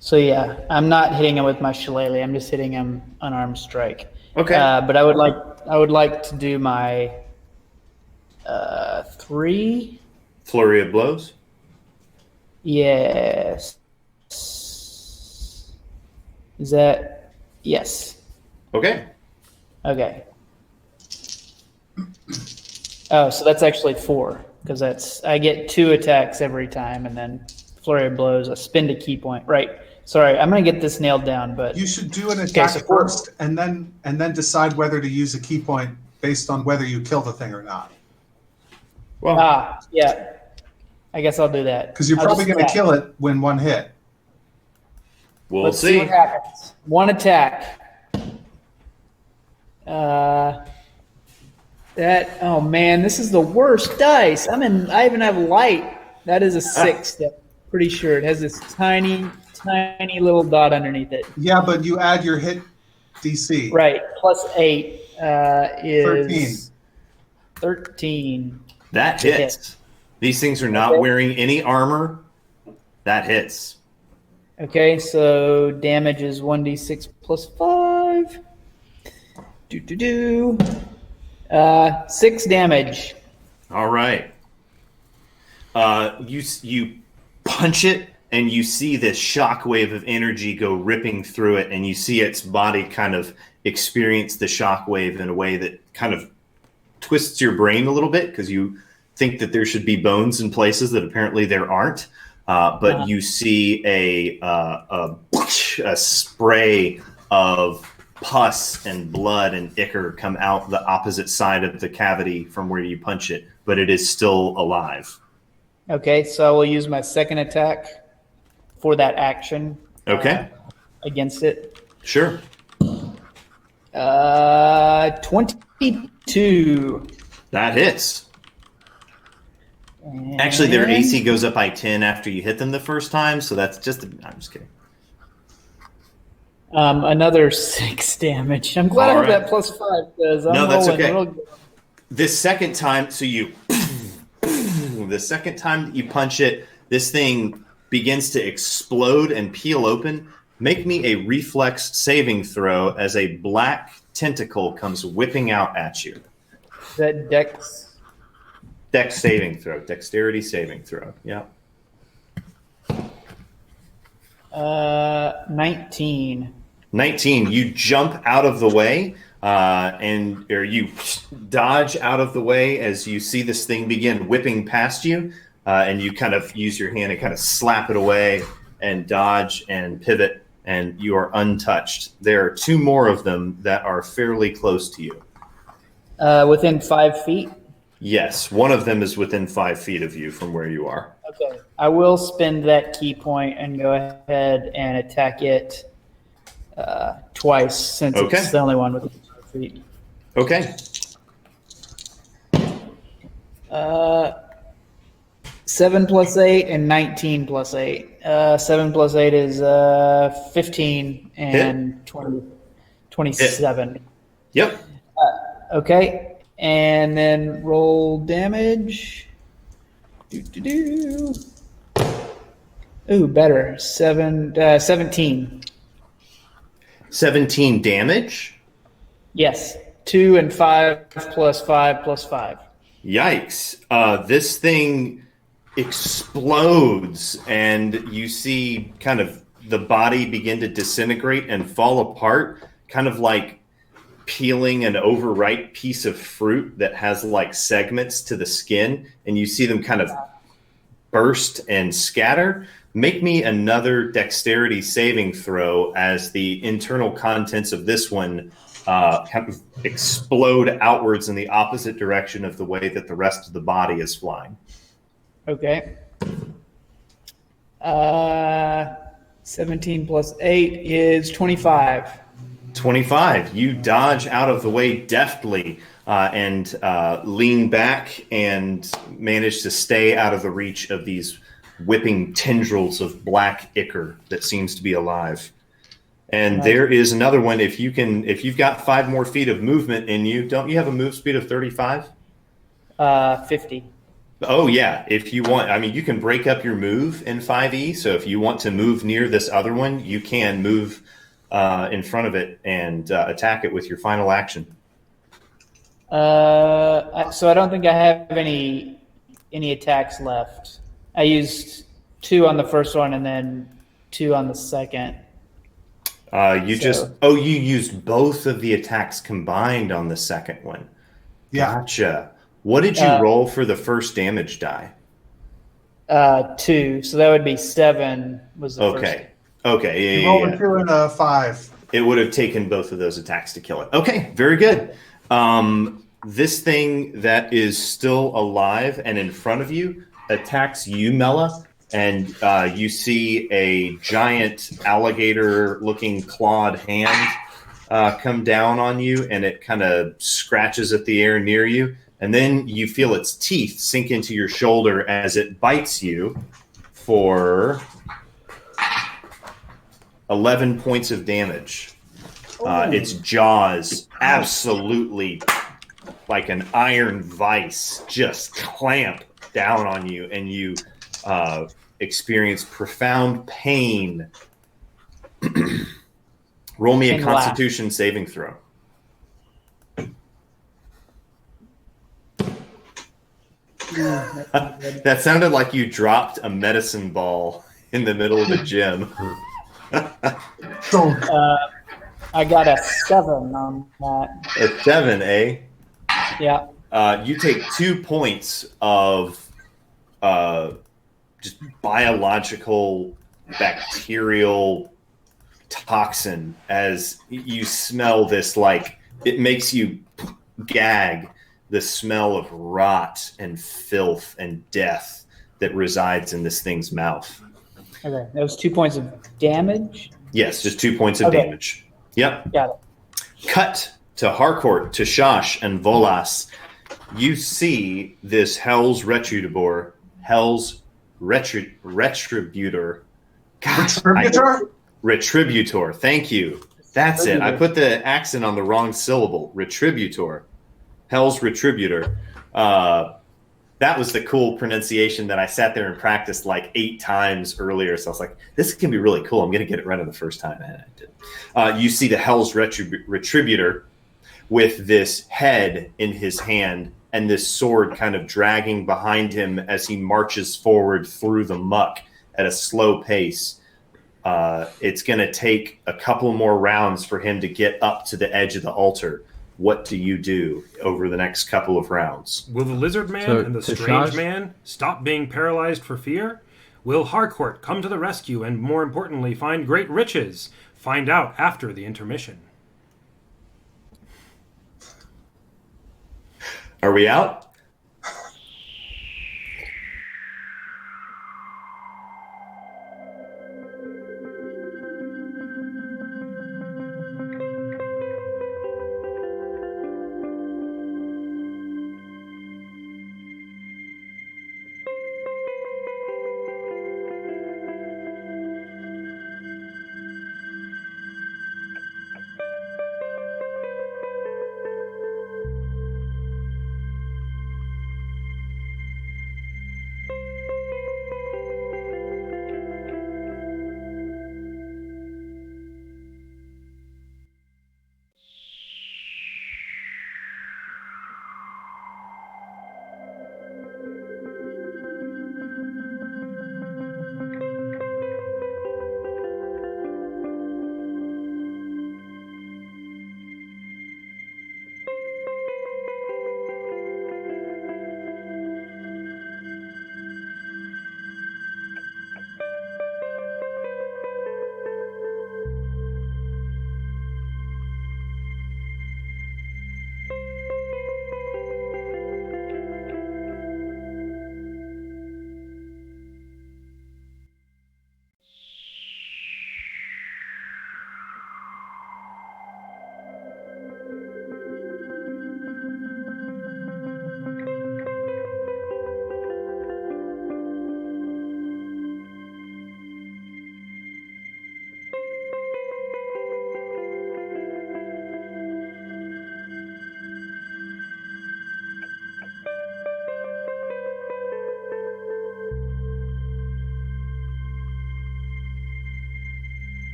So yeah, I'm not hitting him with my shillelagh. I'm just hitting him unarmed strike. Okay. But I would like to do my 3. Flurry of blows. Yes. Is that yes? Okay. Okay. Oh, so that's actually 4 because I get 2 attacks every time, and then flurry of blows. I spend a key point. Right. Sorry, I'm gonna get this nailed down. But You should do an attack so first, and then decide whether to use a key point based on whether you kill the thing or not. Well, yeah. I guess I'll do that. Because you're I'll probably just going to attack. kill it when one hit. we'll Let's see what happens. 1 attack. Oh man, this is the worst dice. I even have light. That is a 6. Pretty sure it has this tiny little dot underneath it. Yeah, but you add your hit DC. Right. Plus 8 is 13. That hits. These things are not wearing any armor. That hits. Okay, so damage is 1d6 plus 5. 6 damage. All right. You punch it, and you see this shockwave of energy go ripping through it, and you see its body kind of experience the shockwave in a way that kind of twists your brain a little bit because you think that there should be bones in places that apparently there aren't. But you see a spray of pus and blood and ichor come out the opposite side of the cavity from where you punch it, but it is still alive. Okay, so I will use my second attack for that action. Okay. Against it. Sure. 22. That hits. Actually, their AC goes up by 10 after you hit them the first time, so that's just... I'm just kidding. Another 6 damage. I'm glad I have that +5 because I'm that's rolling okay. real good. The second time, so you... The second time that you punch it, this thing begins to explode and peel open. Make me a reflex saving throw as a black tentacle comes whipping out at you. Is that Dex? Dex saving throw. Dexterity saving throw. Yeah. 19. 19. You jump out of the way, or you dodge out of the way as you see this thing begin whipping past you, and you kind of use your hand and kind of slap it away and dodge and pivot, and you are untouched. There are 2 more of them that are fairly close to you. Within 5 feet? Yes, one of them is within 5 feet of you from where you are. Okay. I will spend that key point and go ahead and attack it twice since it's the only one within 5 feet. Okay. 7 + 8 and 19 + 8. 7 + 8 is 15 and 27. Yep. Okay. And then roll damage. Ooh, better. 17. 17 damage? Yes. 2 and 5 + 5 + 5. Yikes. This thing explodes, and you see kind of the body begin to disintegrate and fall apart, kind of like peeling an overripe piece of fruit that has like segments to the skin, and you see them kind of burst and scatter. Make me another dexterity saving throw as the internal contents of this one kind of explode outwards in the opposite direction of the way that the rest of the body is flying. Okay. 17 + 8 is 25. 25. You dodge out of the way deftly and lean back and manage to stay out of the reach of these whipping tendrils of black ichor that seems to be alive. And there is another one. If you've got 5 more feet of movement in you, don't you have a move speed of 35? 50. Oh yeah. If you want, I mean, you can break up your move in 5e. So if you want to move near this other one, you can move in front of it and attack it with your final action. So I don't think I have any attacks left. I used 2 on the first one and then 2 on the second. You used both of the attacks combined on the second one. Yeah. Gotcha. What did you roll for the first damage die? 2, so that would be 7 was the first. Okay. Roll a 2 and a 5. It would have taken both of those attacks to kill it. Okay, very good. This thing that is still alive and in front of you attacks you, Mela, and you see a giant alligator-looking clawed hand come down on you, and it kind of scratches at the air near you, and then you feel its teeth sink into your shoulder as it bites you for 11 points of damage. Its jaws absolutely like an iron vice just clamp down on you, and you experience profound pain. Roll me a Constitution saving throw. That sounded like you dropped a medicine ball in the middle of the gym. I got a 7 on that. A 7, eh? Yeah. You take 2 points of just biological, bacterial toxin as you smell this, like it makes you gag, the smell of rot and filth and death that resides in this thing's mouth. Okay, that was 2 points of damage. Yes, just 2 points of Okay. damage. Yep. Got it. Cut to Harcourt, to Shosh, and Volas. You see this Hell's Retributor. Gosh, Retributor. Thank you. That's it. I put the accent on the wrong syllable. Retributor. Hell's Retributor. That was the cool pronunciation that I sat there and practiced like 8 times earlier. So I was like, this can be really cool. I'm going to get it right on the first time. And I did. You see the Hell's Retributor with this head in his hand and this sword kind of dragging behind him as he marches forward through the muck at a slow pace. It's going to take a couple more rounds for him to get up to the edge of the altar. What do you do over the next couple of rounds? Will the lizard man So, and the to strange Shosh? man stop being paralyzed for fear? Will Harcourt come to the rescue and, more importantly, find great riches? Find out after the intermission. Are we out?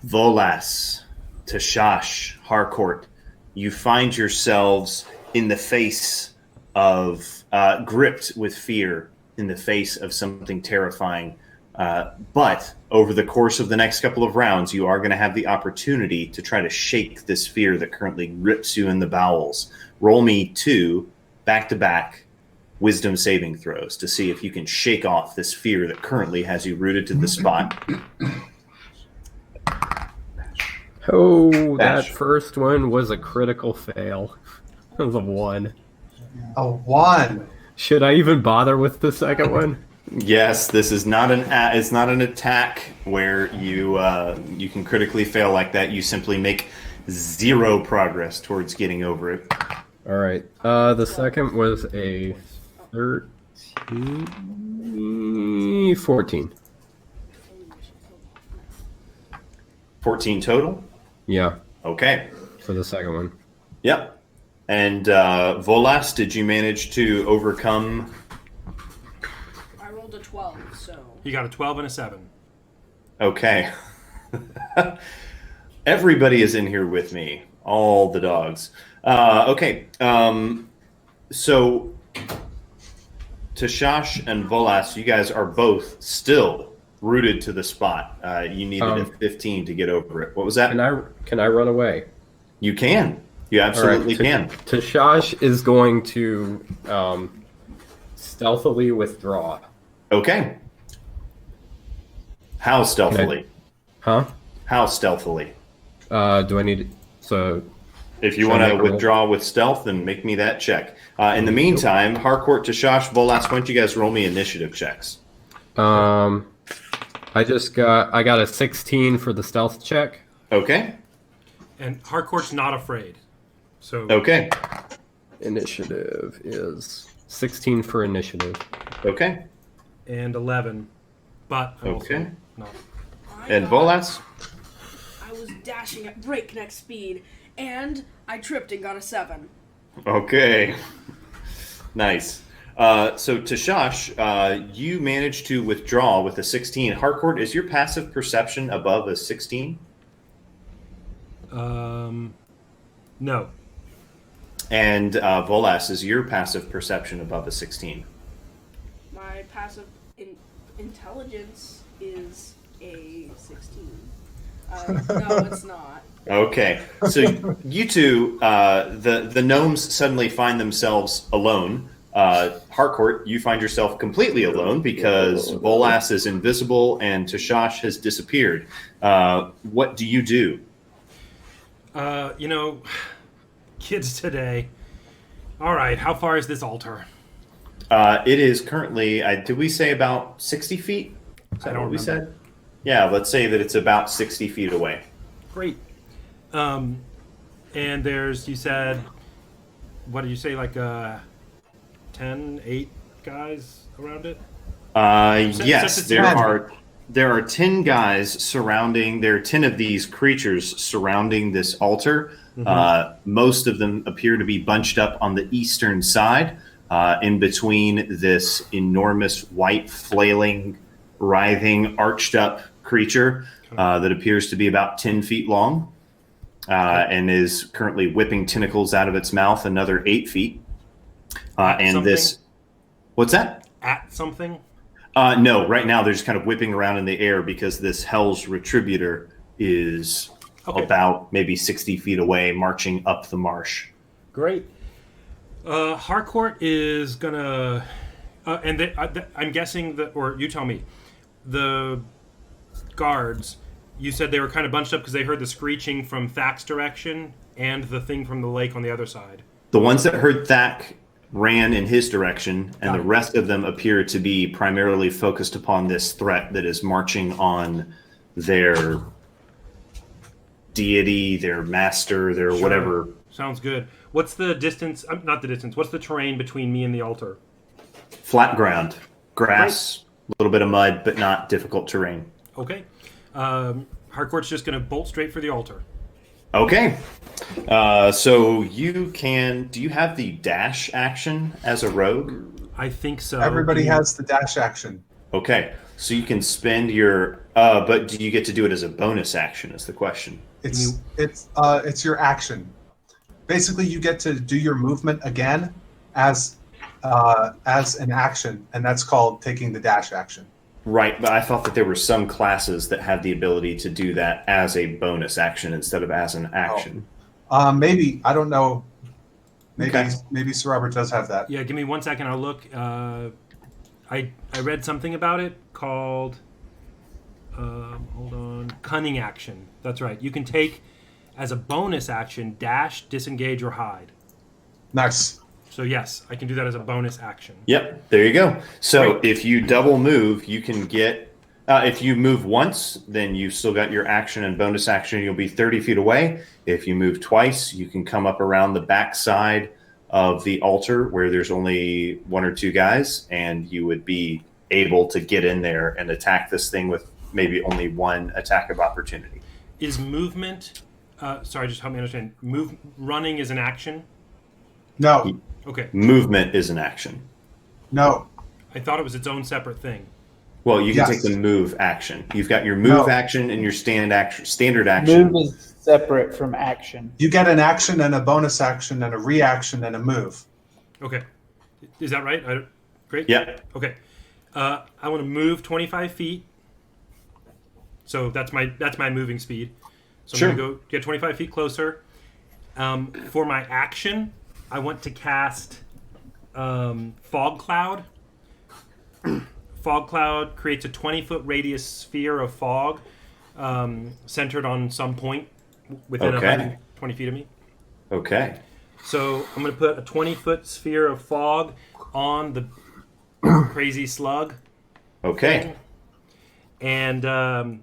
Volas, Tashash, Harcourt, you find yourselves in the face of, gripped with fear, in the face of something terrifying. But over the course of the next couple of rounds, you are going to have the opportunity to try to shake this fear that currently grips you in the bowels. Roll me 2 back-to-back wisdom saving throws to see if you can shake off this fear that currently has you rooted to the spot. Oh, Bash. that first one was a critical fail. It was a 1. A 1. Should I even bother with the second one? Yes, this is not it's not an attack where you can critically fail like that. You simply make 0 progress towards getting over it. All right. The second was a 13, 14. 14 total? Yeah, Okay. for the second one. Yep. And Volas, did you manage to overcome? I rolled a 12, so. You got a 12 and a 7. Okay. Everybody is in here with me. All the dogs. Okay. So Tashash and Volas, you guys are both still rooted to the spot. You needed a 15 to get over it. What was that? Can I run away? You can. You absolutely can. Tashash is going to stealthily withdraw. Okay. How stealthily? Huh? How stealthily? Do I need so? If you Should want I to make a roll? withdraw with stealth, then make me that check. In the meantime, Harcourt, Tashash, Volas, why don't you guys roll me initiative checks? I got a 16 for the stealth check. Okay. And Harcourt's not afraid. So Okay. Initiative is 16 for initiative. Okay. and 11. But I'm Okay. also not. And Volas? I was dashing at breakneck speed, and I tripped and got a 7. Okay. Nice. So Tashash, you managed to withdraw with a 16. Harcourt, is your passive perception above a 16? No. And Volas, is your passive perception above a 16? My passive intelligence is a 16. No, it's not. Okay, so you two, the gnomes suddenly find themselves alone. Harcourt, you find yourself completely alone because Volas is invisible and Tashash has disappeared. What do you do? Kids today. All right, how far is this altar? It is currently, did we say about 60 feet? Is that I don't what we remember. said? Yeah, let's say that it's about 60 feet away. Great. And there's, you said, what did you say, like 10, 8 guys around it? Yes, since it's there are 10 guys surrounding. There are 10 of these creatures surrounding this altar. Most of them appear to be bunched up on the eastern side, in between this enormous white, flailing, writhing, arched up creature that appears to be about 10 feet long and is currently whipping tentacles out of its mouth another 8 feet. And something? this, what's that? At something? No, right now they're just kind of whipping around in the air because this Hell's Retributor is about maybe 60 feet away, marching up the marsh. Great. Harcourt is gonna, I'm guessing that, or you tell me, the guards. You said they were kind of bunched up because they heard the screeching from Thak's direction and the thing from the lake on the other side. The ones that heard Thak ran in his direction, and the rest of them appear to be primarily focused upon this threat that is marching on their deity, their master, their whatever. Sounds good. What's the distance? Not the distance. What's the terrain between me and the altar? Flat ground, grass, a little bit of mud, but not difficult terrain. Okay. Harcourt's just going to bolt straight for the altar. Okay. So you can. Do you have the dash action as a rogue? I think so. Everybody has the dash action. Okay. So you can spend your, but do you get to do it as a bonus action? Is the question. It's your action. Basically, you get to do your movement again as an action, and that's called taking the dash action. Right, but I thought that there were some classes that had the ability to do that as a bonus action instead of as an action. Maybe, I don't know. Okay. Maybe Sir Robert does have that. Yeah, give me 1 second. I'll look. I read something about it called. Hold on. Cunning action. That's right. You can take as a bonus action dash, disengage, or hide. Nice. So yes, I can do that as a bonus action. Yep, there you go. So if you double move, you can get. If you move once, then you've still got your action and bonus action. You'll be 30 feet away. If you move twice, you can come up around the back side of the altar where there's only one or two guys, and you would be able to get in there and attack this thing with maybe only one attack of opportunity. Is movement? Sorry, just help me understand. Running is an action. No. Okay. Movement is an action. No. I thought it was its own separate thing. Well, you can take the move action. You've got your move action and your standard action. Move is separate from action. You get an action and a bonus action and a reaction and a move. Okay. Is that right? Great. Yep. Okay. I want to move 25 feet. So that's my moving speed. So I'm going to go get 25 feet closer. For my action, I want to cast Fog Cloud. Fog Cloud creates a 20-foot radius sphere of fog centered on some point within 120 feet of me. Okay. So I'm going to put a 20-foot sphere of fog on the crazy slug. Okay. And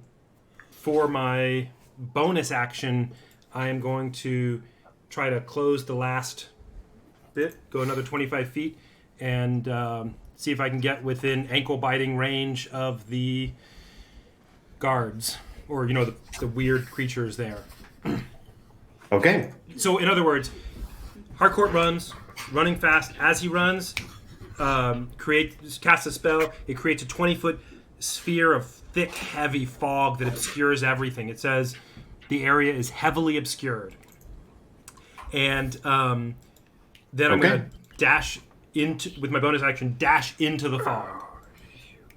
for my bonus action, I am going to try to close the last bit, go another 25 feet, and see if I can get within ankle-biting range of the guards, or, the weird creatures there. Okay. So, in other words, Harcourt runs, running fast. As he runs, casts a spell. It creates a 20-foot sphere of thick, heavy fog that obscures everything. It says the area is heavily obscured. And then I'm going to dash with my bonus action, dash into the fog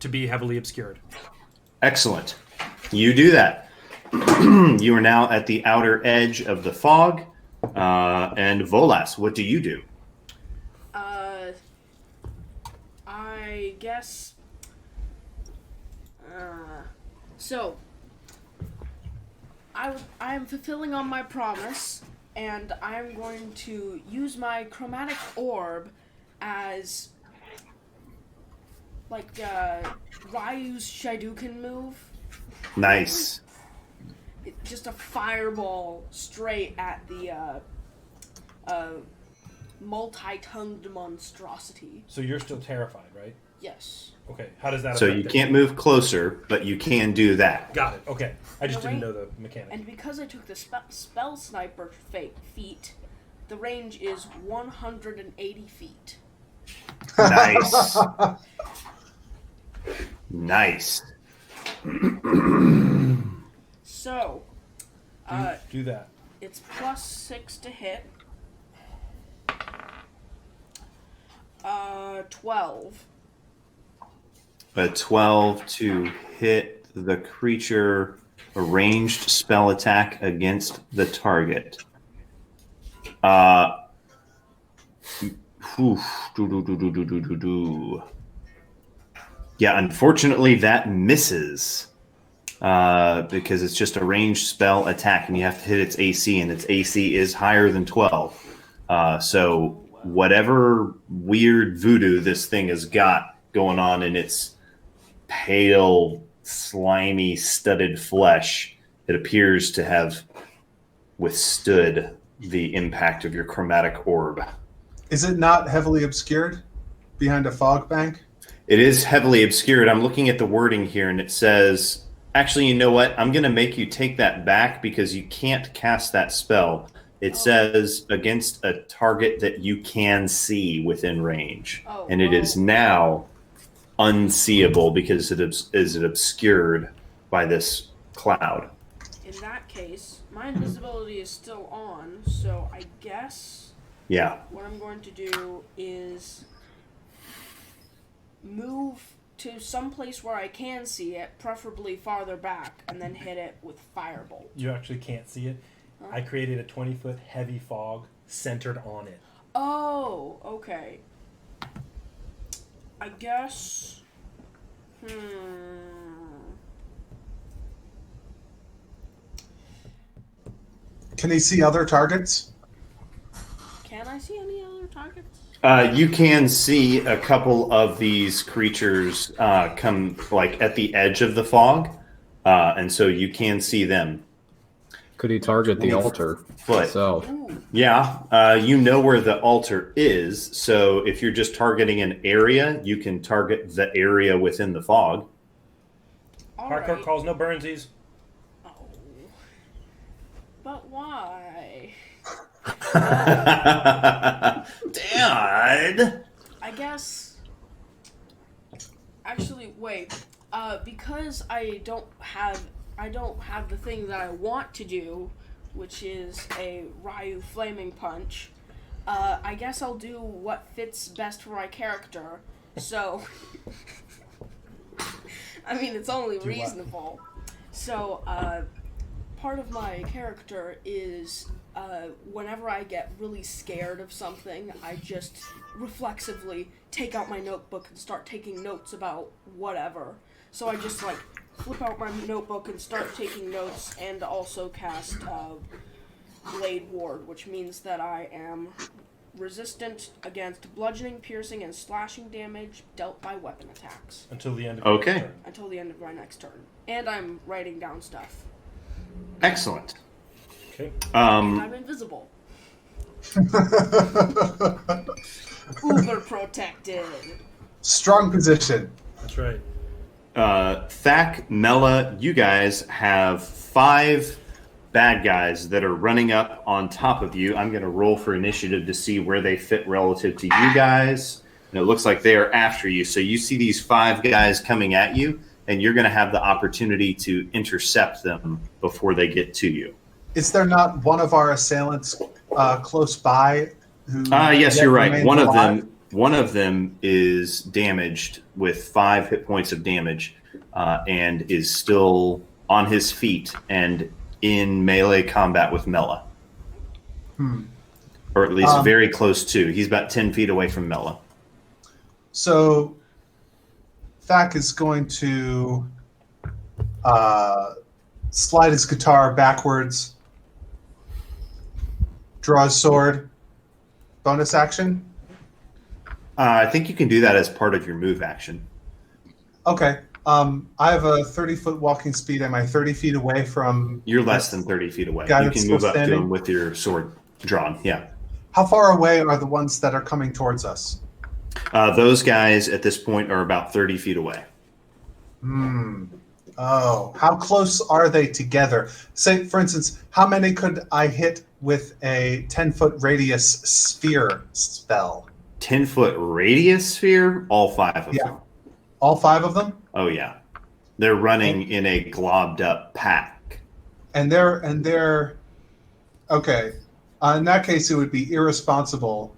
to be heavily obscured. Excellent. You do that. You are now at the outer edge of the fog. And Volas, what do you do? I guess. So, I am fulfilling on my promise, and I'm going to use my chromatic orb as like Ryu's Shaiduken move. Nice. Just a fireball straight at the multi-tongued monstrosity. So you're still terrified, right? Yes. Okay. How does that So affect you it? can't move closer, but you can do that. Got it. Okay. I just didn't know the mechanic. And because I took the spell sniper feat, the range is 180 feet. Nice. Nice. So, Do that. it's +6 to hit. 12. A 12 to hit the creature, a ranged spell attack against the target. Yeah, unfortunately that misses. Because it's just a ranged spell attack and you have to hit its AC, and its AC is higher than 12. So whatever weird voodoo this thing has got going on in its pale, slimy, studded flesh, it appears to have withstood the impact of your chromatic orb. Is it not heavily obscured behind a fog bank? It is heavily obscured. I'm looking at the wording here, and it says, actually, you know what? I'm going to make you take that back because you can't cast that spell. It says against a target that you can see within range. And it is now unseeable because it is obscured by this cloud. In that case, my invisibility is still on, so I guess Yeah. what I'm going to do is move to some place where I can see it, preferably farther back, and then hit it with firebolt. You actually can't see it. Huh? I created a 20-foot heavy fog centered on it. Oh, okay. I guess. Can he see other targets? Can I see any other targets? You can see a couple of these creatures come like at the edge of the fog, and so you can see them. Could he target the altar Foot. itself? Ooh. Yeah, you know where the altar is, so if you're just targeting an area, you can target the area within the fog. Hardcore Alright. calls no burnsies. Oh. But why? Dad! I guess. Actually, wait. Because I don't have the thing that I want to do, which is a Ryu flaming punch. I guess I'll do what fits best for my character. So, I mean, it's only Do what? reasonable. So, part of my character is whenever I get really scared of something, I just reflexively take out my notebook and start taking notes about whatever. So I just like flip out my notebook and start taking notes, and also cast Blade Ward, which means that I am resistant against bludgeoning, piercing, and slashing damage dealt by weapon attacks Until the end of Okay. your turn. until the end of my next turn. And I'm writing down stuff. Excellent. Okay. And I'm invisible. Uber protected. Strong position. That's right. Thak, Mela, you guys have 5 bad guys that are running up on top of you. I'm going to roll for initiative to see where they fit relative to you guys. And it looks like they are after you. So you see these 5 guys coming at you, and you're going to have the opportunity to intercept them before they get to you. Is there not one of our assailants close by? Who Yes, yet you're right. remains One alive? of them is damaged with 5 hit points of damage, and is still on his feet and in melee combat with Mela. Or at least very close to. He's about 10 feet away from Mela. So Thak is going to slide his guitar backwards, draw his sword, bonus action. I think you can do that as part of your move action. Okay. I have a 30-foot walking speed. Am I 30 feet away from... You're less than 30 feet away. Guy You that's can move still up to standing? him with your sword drawn. Yeah. How far away are the ones that are coming towards us? Those guys at this point are about 30 feet away. Oh, how close are they together? Say, for instance, how many could I hit with a 10-foot radius sphere spell? 10-foot radius sphere, all 5 of Yeah. them. All 5 of them? Oh, yeah. They're running in a globbed up pack. And they're okay. In that case, it would be irresponsible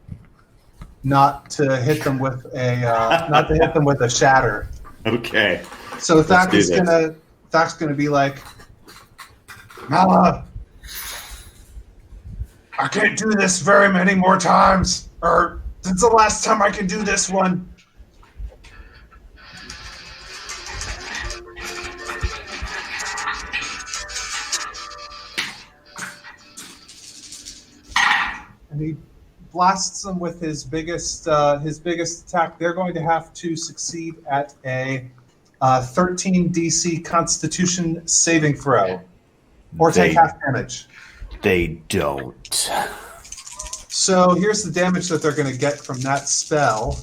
not to hit them with a shatter. Okay. So Thak do is this. Thak's gonna be like, Mala, I can't do this very many more times. Or this is the last time I can do this one. And he blasts them with his biggest attack. They're going to have to succeed at a 13 DC Constitution saving throw, or take They- half damage. They don't. So here's the damage that they're going to get from that spell.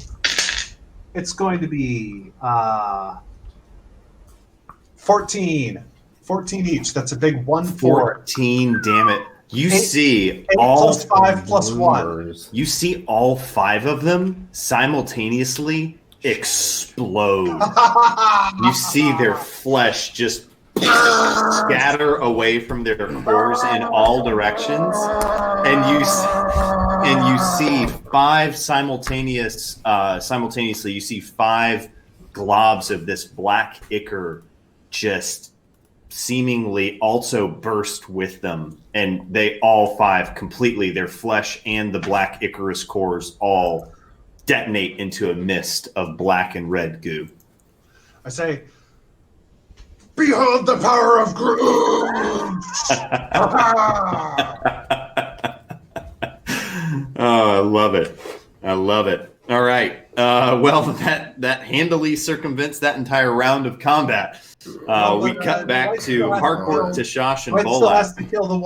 It's going to be 14 each. That's a big 1-4. 14, damn it. You Eight- see 8 all plus 5 plus 1. Rumors. You see all 5 of them simultaneously explode. You see their flesh just scatter away from their cores in all directions, and you see five simultaneously. You see five globs of this black ichor just seemingly also burst with them, and they all five completely, their flesh and the black ichorous cores all detonate into a mist of black and red goo. I say, behold the power of Groot! Oh, I love it. I love it. All right. Well, that handily circumvents that entire round of combat. We cut back to Harcourt, Tashash, and White still has Volak. to kill the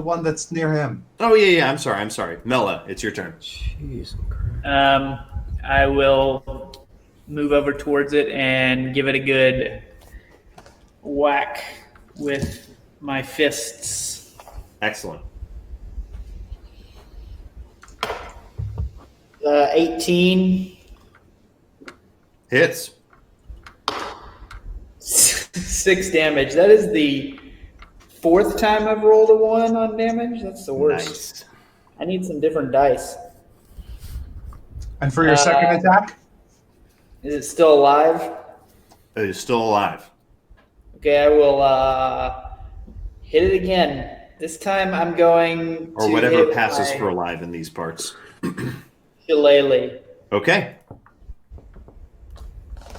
one that's near him. Oh, yeah. I'm sorry. Mela, it's your turn. Jeez, Christ. I will move over towards it and give it a good whack with my fists. Excellent. 18. Hits. 6 damage. That is the 4th time I've rolled a 1 on damage. That's the worst. Nice. I need some different dice. And for your second attack? Is it still alive? It is still alive. Okay, I will hit it again. This time I'm going Or to whatever hit passes my for alive in these parts. shillelagh Okay.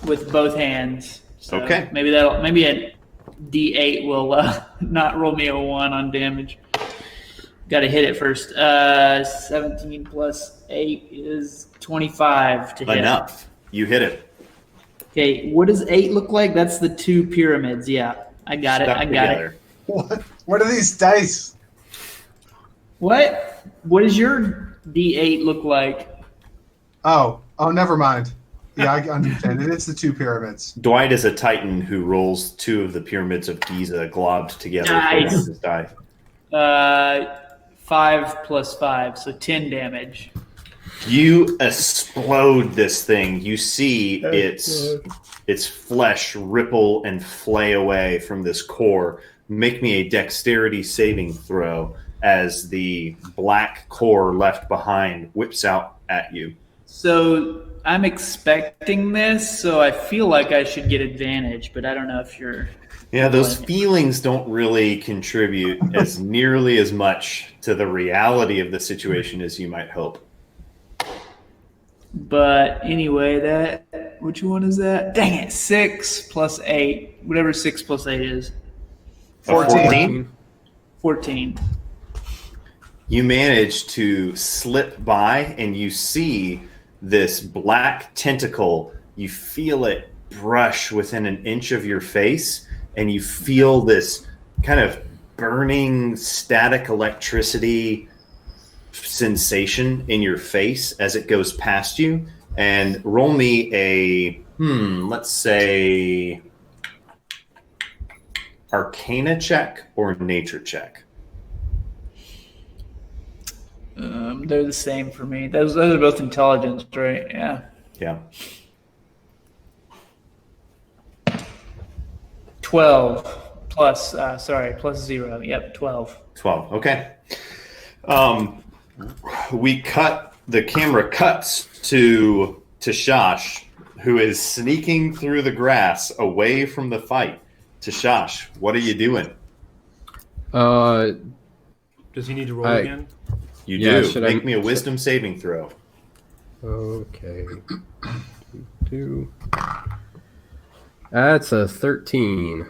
with both hands. So Okay. maybe a D8 will not roll me a 1 on damage. Got to hit it first. 17 plus 8 is 25 to hit. Enough. You hit it. Okay, what does 8 look like? That's the 2 pyramids. Yeah, I got it. Stuck I got together. it. What are these dice? What? What does your D8 look like? Oh, never mind. Yeah, I understand. It is the 2 pyramids. Dwight is a titan who rolls 2 of the pyramids of Giza globbed together Nice. for one of his die. 5 plus 5, so 10 damage. You explode this thing. You see its flesh ripple and flay away from this core. Make me a dexterity saving throw as the black core left behind whips out at you. So I'm expecting this, so I feel like I should get advantage, but I don't know if you're... Yeah, those feelings don't really contribute as nearly as much to the reality of the situation as you might hope. But anyway, which one is that? Dang it, 6 plus 8. Whatever 6 plus 8 is. 14? 14. You manage to slip by and you see this black tentacle. You feel it brush within an inch of your face, and you feel this kind of burning static electricity sensation in your face as it goes past you. And roll me a, let's say, Arcana check or Nature check. They're the same for me. Those are both intelligence, right? Yeah. Yeah. 12 plus, plus 0. Yep, 12. 12. Okay. The camera cuts to Tashash, who is sneaking through the grass away from the fight. Tashash, what are you doing? Does he need to roll again? You Yeah, do. should Make I- me a wisdom saving throw. Okay. Two. That's a 13.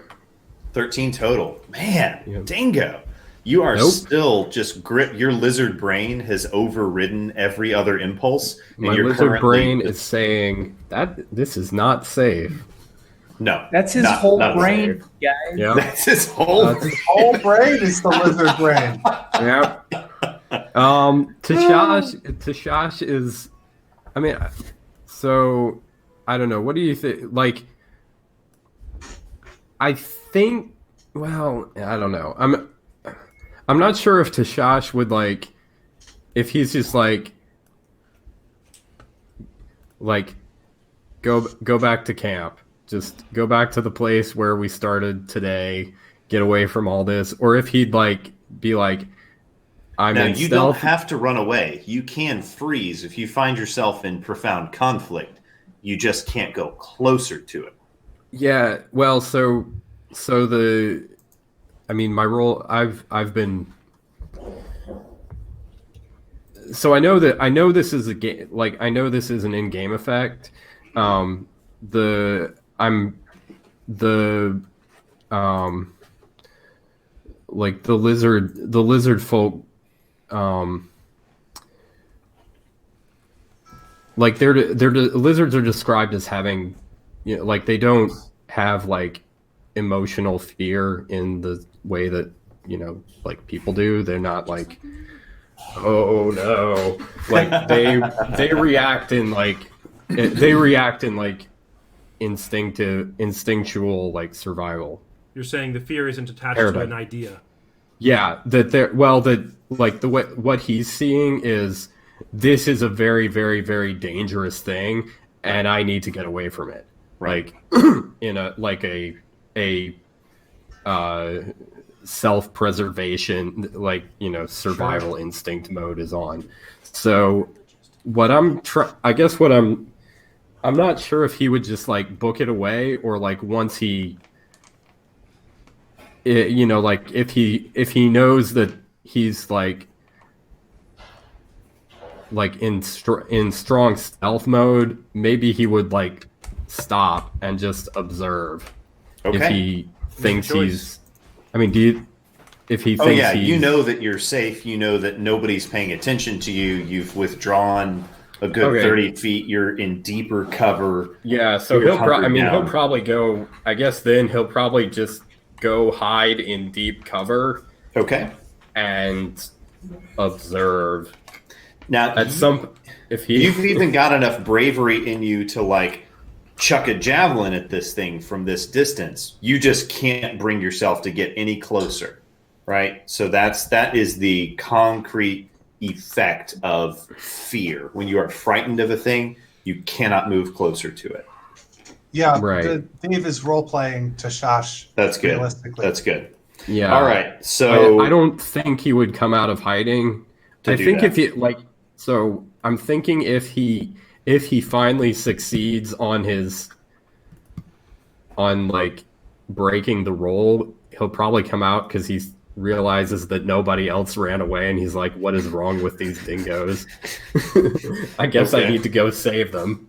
13 total. Man, Yep. dingo. You are Nope. still just grip. Your lizard brain has overridden every other impulse. And My you're lizard currently brain is saying that this is not safe. No. That's his not- whole not brain, safe. guys. Yeah. That's his whole That's- Whole brain is the lizard brain. Yeah. Tashash is, I mean, so I don't know. What do you think? Like, I think, well, I don't know. I'm not sure if Tashash would if he's just like go back to camp. Just go back to the place where we started today. Get away from all this. Or if he'd like be like, I'm Now, in you don't stealth. have to run away. You can freeze if you find yourself in profound conflict. You just can't go closer to it. Yeah, well, so the I mean my role I've been so I know this is a game, like I know this is an in-game effect. The I'm the like the lizard folk, um like lizards are described as having, you know, like they don't have like emotional fear in the way that, you know, like people do. They're not like, oh no, like they react in like instinctual like survival. You're saying the fear isn't attached to Paradigm. an idea. Yeah, that they're well, that like the way what he's seeing is this is a very, very, very dangerous thing, and I need to get away from it. Right. Like in a self-preservation, like, you know, survival instinct mode is on. So what I guess what I'm not sure if he would just like book it away, or like once he, you know, like if he knows that he's like in strong stealth mode, maybe he would like stop and just observe. Okay. If he thinks choice. he's, I mean, if he Oh thinks yeah, he's, you know that you're safe. You know that nobody's paying attention to you. You've withdrawn a good Okay. 30 feet. You're in deeper cover. yeah, so You're he'll hunkered he'll down. probably go, I guess then he'll probably just go hide in deep cover Okay. and observe. Now, At some, if he, you've even got enough bravery in you to like chuck a javelin at this thing from this distance. You just can't bring yourself to get any closer, right? So that is the concrete effect of fear. When you are frightened of a thing, you cannot move closer to it. Yeah, Right. Dave is role playing to Shash. That's good. Realistically. That's good. yeah. All right. So I don't think he would come out of hiding. To I do think that. if he like, so I'm thinking if he finally succeeds on like breaking the roll, he'll probably come out because he realizes that nobody else ran away, and he's like, "What is wrong with these dingoes? I guess I Okay. need to go save them."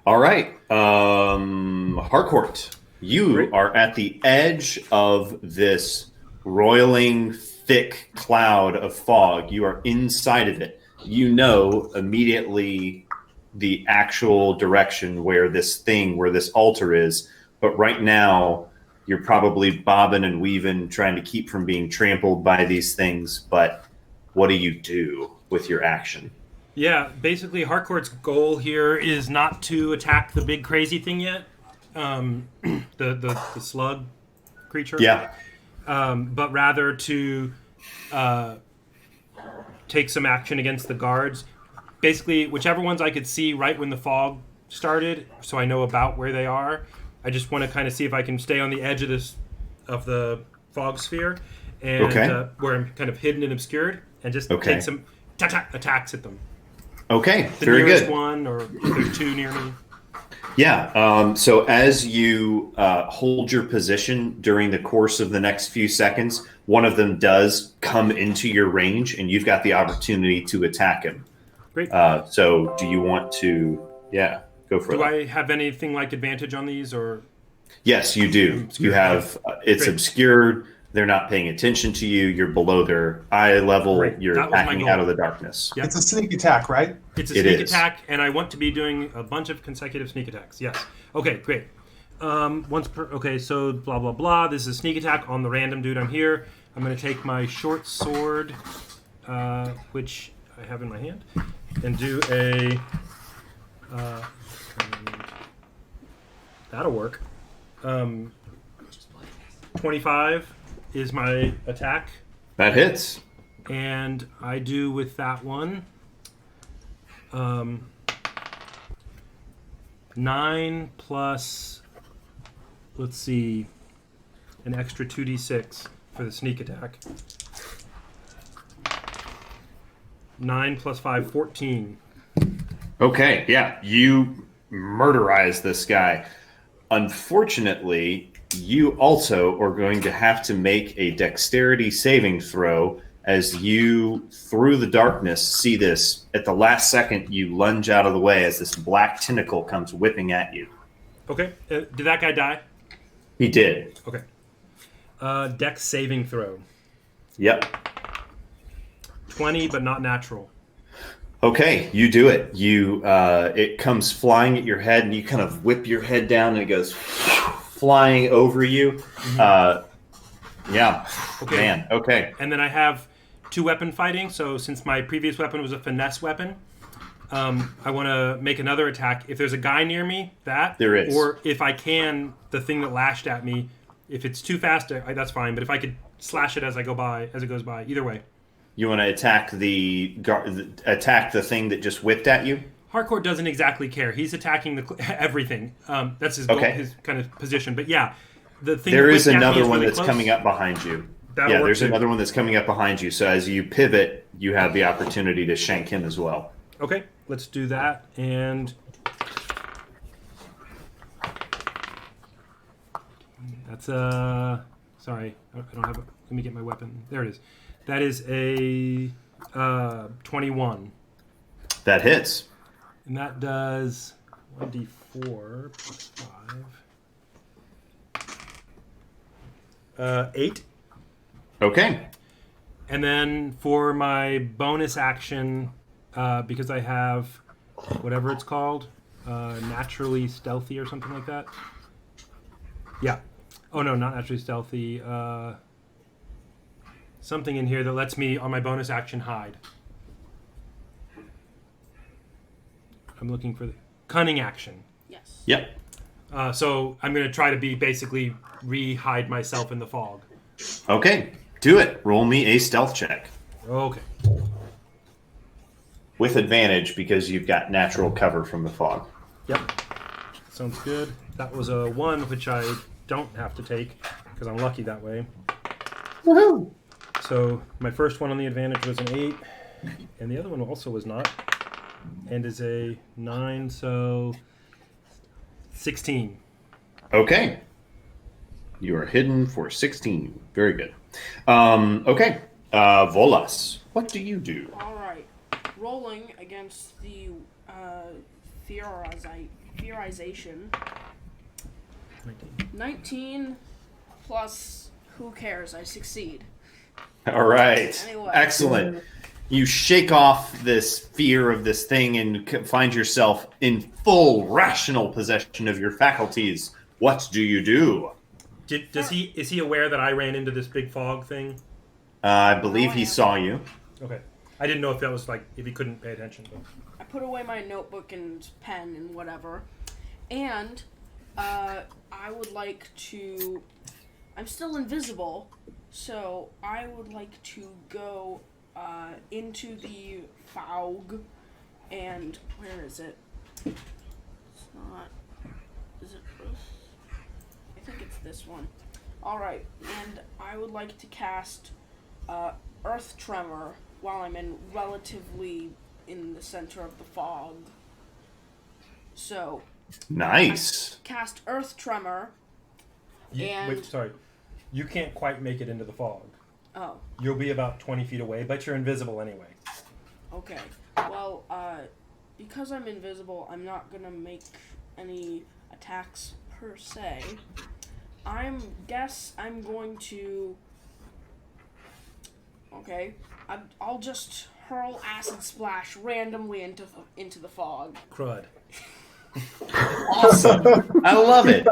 All right. Harcourt, you are at the edge of this roiling, thick cloud of fog. You are inside of it. You know immediately the actual direction where this altar is. But right now, you're probably bobbing and weaving, trying to keep from being trampled by these things. But what do you do with your action? Yeah, basically, Harcourt's goal here is not to attack the big crazy thing yet, the slug creature. Yeah. But rather to take some action against the guards. Basically, whichever ones I could see right when the fog started, so I know about where they are. I just want to kind of see if I can stay on the edge of the fog sphere, and Okay. where I'm kind of hidden and obscured, and just Okay. take some attacks at them. Okay. The Very nearest good. one, or if there's two near me. Yeah. So as you hold your position during the course of the next few seconds, one of them does come into your range, and you've got the opportunity to attack him. Great. So do you want to? Yeah, go for it. Do I have anything like advantage on these, or? Yes, you do. Obscured. You have. It's Great. obscured. They're not paying attention to you. You're below their eye level. Great. You're That was my attacking goal. out of the darkness. Yep. It's a sneak attack, right? It's a It sneak is. attack, and I want to be doing a bunch of consecutive sneak attacks. Yes. Okay, great. Once per. Okay, so blah blah blah. This is a sneak attack on the random dude. I'm here. I'm going to take my short sword, which I have in my hand, and do a. That'll work. 25 is my attack. That hits. And I do with that one 9 plus, let's see, an extra 2d6 for the sneak attack. 9 plus 5, 14. Okay, yeah, you murderize this guy. Unfortunately, you also are going to have to make a dexterity saving throw as you, through the darkness, see this. At the last second, you lunge out of the way as this black tentacle comes whipping at you. Okay, did that guy die? He did. Okay. Dex saving throw. Yep. 20, but not natural. Okay, you do it. It comes flying at your head, and you kind of whip your head down, and it goes flying over you. Yeah. Okay. Man. Okay. And then I have 2 weapon fighting. So since my previous weapon was a finesse weapon, I want to make another attack. If there's a guy near me, there is. or if I can, the thing that lashed at me. If it's too fast, that's fine. But if I could slash it as it goes by, either way. You want to attack the thing that just whipped at you? Harcourt doesn't exactly care. He's attacking everything. That's his goal, his kind of position. But yeah, the thing. There is that whipped at me another is one really that's close. coming up behind you. That'll work There's too. another one that's coming up behind you. So as you pivot, you have the opportunity to shank him as well. Okay, let's do that. And that's sorry, I don't have. Let me get my weapon. There it is. That is a 21, That hits. and that does 1d4 plus 5. 8. Okay. And then for my bonus action, because I have whatever it's called, naturally stealthy or something like that. Yeah. Oh no, not naturally stealthy. Something in here that lets me, on my bonus action, hide. I'm looking for the cunning action. Yes. Yep. So I'm going to try to be basically re-hide myself in the fog. Okay. Do it. Roll me a stealth check. Okay. With advantage because you've got natural cover from the fog. Yep. Sounds good. That was a 1, which I don't have to take because I'm lucky that way. Woohoo! So my first one on the advantage was an 8, and the other one also was not, and is a 9, so 16. Okay. You are hidden for 16. Very good. Okay. Volas, what do you do? All right. Rolling against the theorization. 19 plus who cares? I succeed. All right. Anyway. Excellent. You shake off this fear of this thing and find yourself in full rational possession of your faculties. What do you do? Is he aware that I ran into this big fog thing? I believe he saw you. Okay. I didn't know if that was like, if he couldn't pay attention. But... I put away my notebook and pen and whatever. And I would like to... I'm still invisible, so I would like to go into the fog. And where is it? It's not... Is it this? I think it's this one. Alright, and I would like to cast Earth Tremor while I'm relatively in the center of the fog. So, Nice. cast Earth Tremor. Wait, sorry. You can't quite make it into the fog. Oh, You'll be about 20 feet away, but you're invisible anyway. okay. Well, because I'm invisible, I'm not gonna make any attacks per se. I'm going to... Okay. I'll just hurl Acid Splash randomly into the fog. Crud. Awesome. I love it.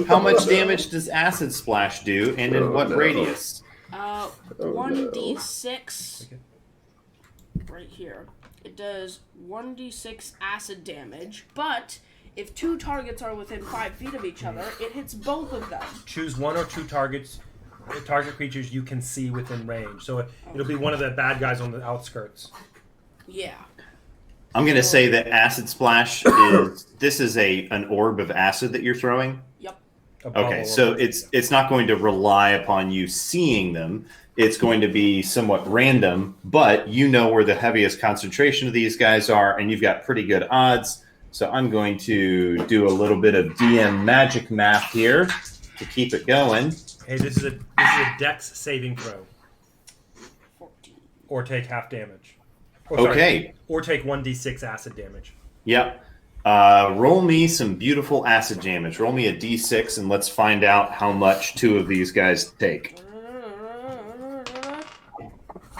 How much damage does Acid Splash do, and in what radius? 1d6 right here. It does 1d6 acid damage, but if 2 targets are within 5 feet of each other, it hits both of them. Choose 1 or 2 target creatures you can see within range. So it'll be one of the bad guys on the outskirts. Yeah. I'm going to say that acid splash is this is an orb of acid that you're throwing. Yep. Okay, so it's not going to rely upon you seeing them. It's going to be somewhat random, but you know where the heaviest concentration of these guys are, and you've got pretty good odds. So I'm going to do a little bit of DM magic math here to keep it going. Hey, this is a Dex saving throw. 14. Or take half damage. Okay. Or take 1d6 acid damage. Yep. Roll me some beautiful acid damage. Roll me a d6, and let's find out how much 2 of these guys take.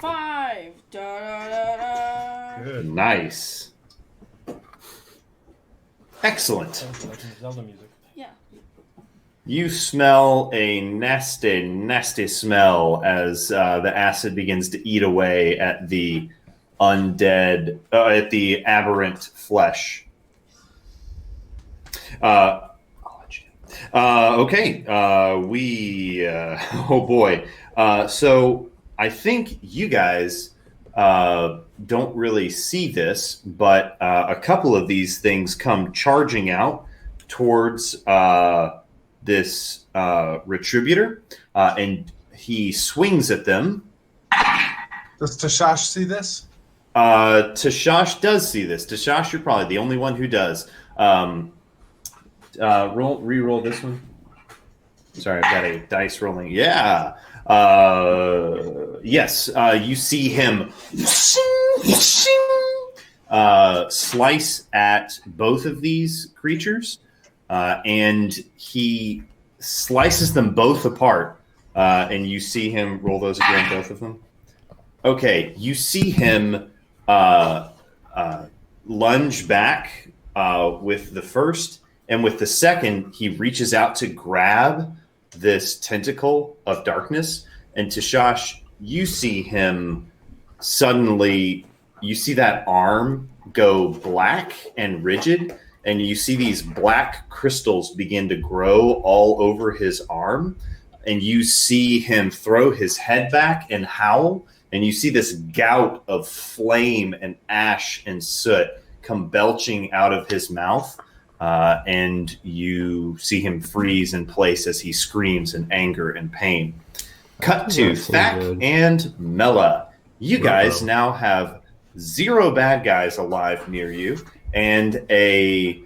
5. Good. Nice. Excellent. Sounds like Zelda music. Yeah. You smell a nasty, nasty smell as the acid begins to eat away at the undead, at the aberrant flesh. I'll let you know. Okay. Oh boy. So I think you guys don't really see this, but a couple of these things come charging out towards this retributor, and he swings at them. Does Tashash see this? Tashash does see this. Tashash, you're probably the only one who does. Re-roll this one. Sorry, I've got a dice rolling. Yeah. Yes, you see him slice at both of these creatures, and he slices them both apart, and you see him roll those again, both of them. Okay, you see him lunge back with the first, and with the second, he reaches out to grab this tentacle of darkness. And Tashash, you see him suddenly, you see that arm go black and rigid, and you see these black crystals begin to grow all over his arm, and you see him throw his head back and howl, and you see this gout of flame and ash and soot come belching out of his mouth. And you see him freeze in place as he screams in anger and pain. Cut to Thack and Mela. You guys now have 0 bad guys alive near you, and a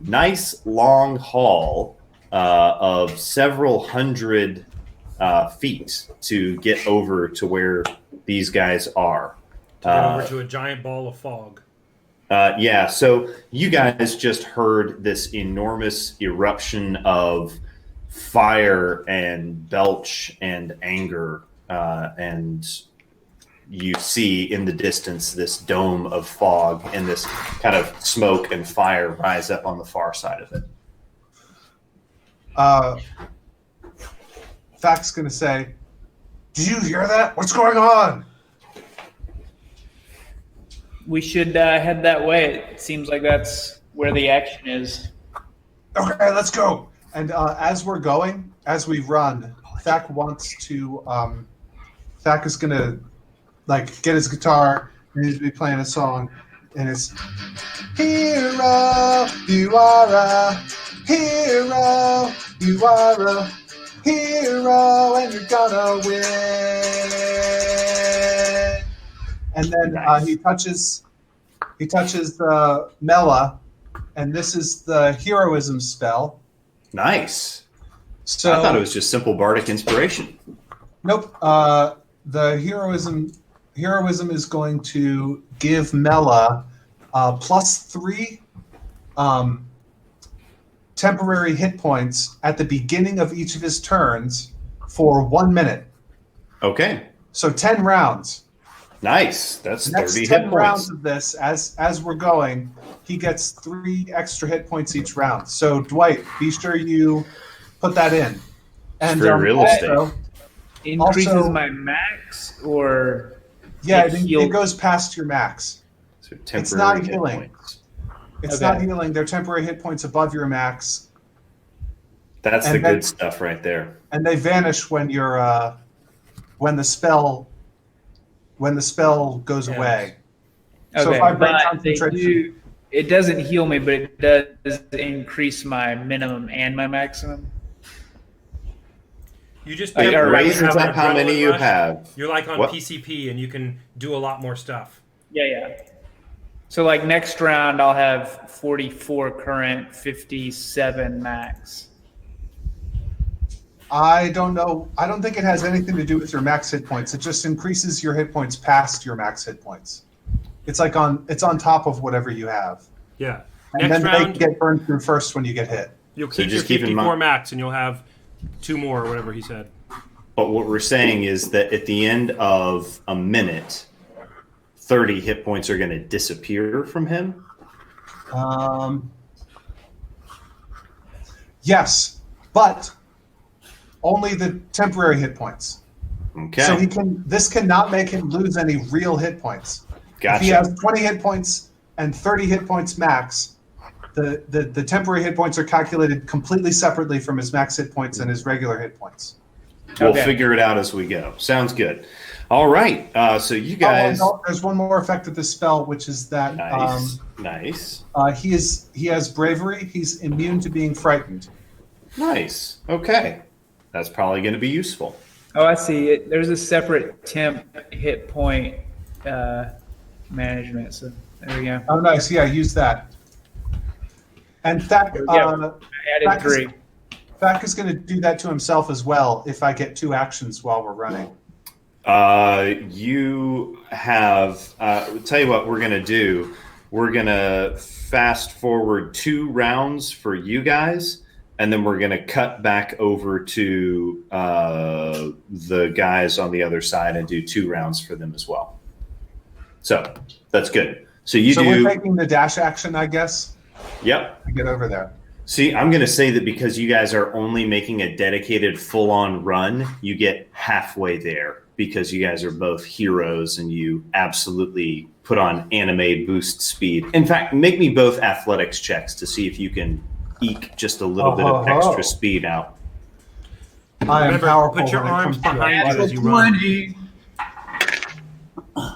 nice long hall of several hundred feet to get over to where these guys are. To get over to a giant ball of fog. Yeah, so you guys just heard this enormous eruption of fire and belch and anger, and you see in the distance this dome of fog and this kind of smoke and fire rise up on the far side of it. Thack's going to say, "Did you hear that? What's going on?" We should head that way. It seems like that's where the action is. Okay, let's go. And as we're going, as we run, Thack wants to. Thack is gonna get his guitar and he's gonna be playing a song, and it's "Hero, you are a hero, you are a hero, and you're gonna win." And then he touches Mela, and this is the heroism spell. Nice. So I thought it was just simple bardic inspiration. Nope. The heroism is going to give Mela +3 temporary hit points at the beginning of each of his turns for 1 minute. Okay. So 10 rounds. Nice. That's Next 30 10 hit rounds points. of this, as we're going, he gets 3 extra hit points each round. So Dwight, be sure you put that in. And Free real estate. Increases Also- my max, or Yeah, It it goes past your max. So temporary It's not hit healing. points. It's Okay. not healing. They're temporary hit points above your max, That's And the then- good stuff right there. and they vanish when when the spell goes Ends. away. So Okay, if I break but they concentration, do. It doesn't heal me, but it does increase my minimum and my maximum. You just Like, It or- temporarily raises have up how many adrenaline you rush. have. You're like on What? PCP, and you can do a lot more stuff. Yeah. So like next round, I'll have 44 current, 57 max. I don't know. I don't think it has anything to do with your max hit points. It just increases your hit points past your max hit points. It's on top of whatever you have. Yeah. And Next then they round, get burned through first when you get hit. you'll So keep your just keep in 54 mind- max, and you'll have 2 more, or whatever he said. But what we're saying is that at the end of a minute, 30 hit points are going to disappear from him. Yes, but only the temporary hit points. Okay. So this cannot make him lose any real hit points. Gotcha. If he has 20 hit points and 30 hit points max, the temporary hit points are calculated completely separately from his max hit points and his regular hit points. We'll Okay. figure it out as we go. Sounds good. All right. So you guys. Oh, no, there's one more effect of this spell, which is that Nice. he has bravery. He's immune to being frightened. Nice. Okay. That's probably going to be useful. Oh, I see. There's a separate temp hit point management. So there we go. Oh, nice. Yeah, use that. And Thak, I added 3. Thak is going to do that to himself as well if I get 2 actions while we're running. You have. I'll tell you what we're going to do. We're going to fast forward 2 rounds for you guys, and then we're going to cut back over to the guys on the other side and do 2 rounds for them as well. So that's good. So we're taking the dash action, I guess, Yep. to get over there. See, I'm going to say that because you guys are only making a dedicated full-on run, you get halfway there because you guys are both heroes and you absolutely put on anime boost speed. In fact, make me both athletics checks to see if you can eke just a little bit of extra speed out. I am Remember, powerful. put your when it arms comes to behind you as athletics. you run. 20.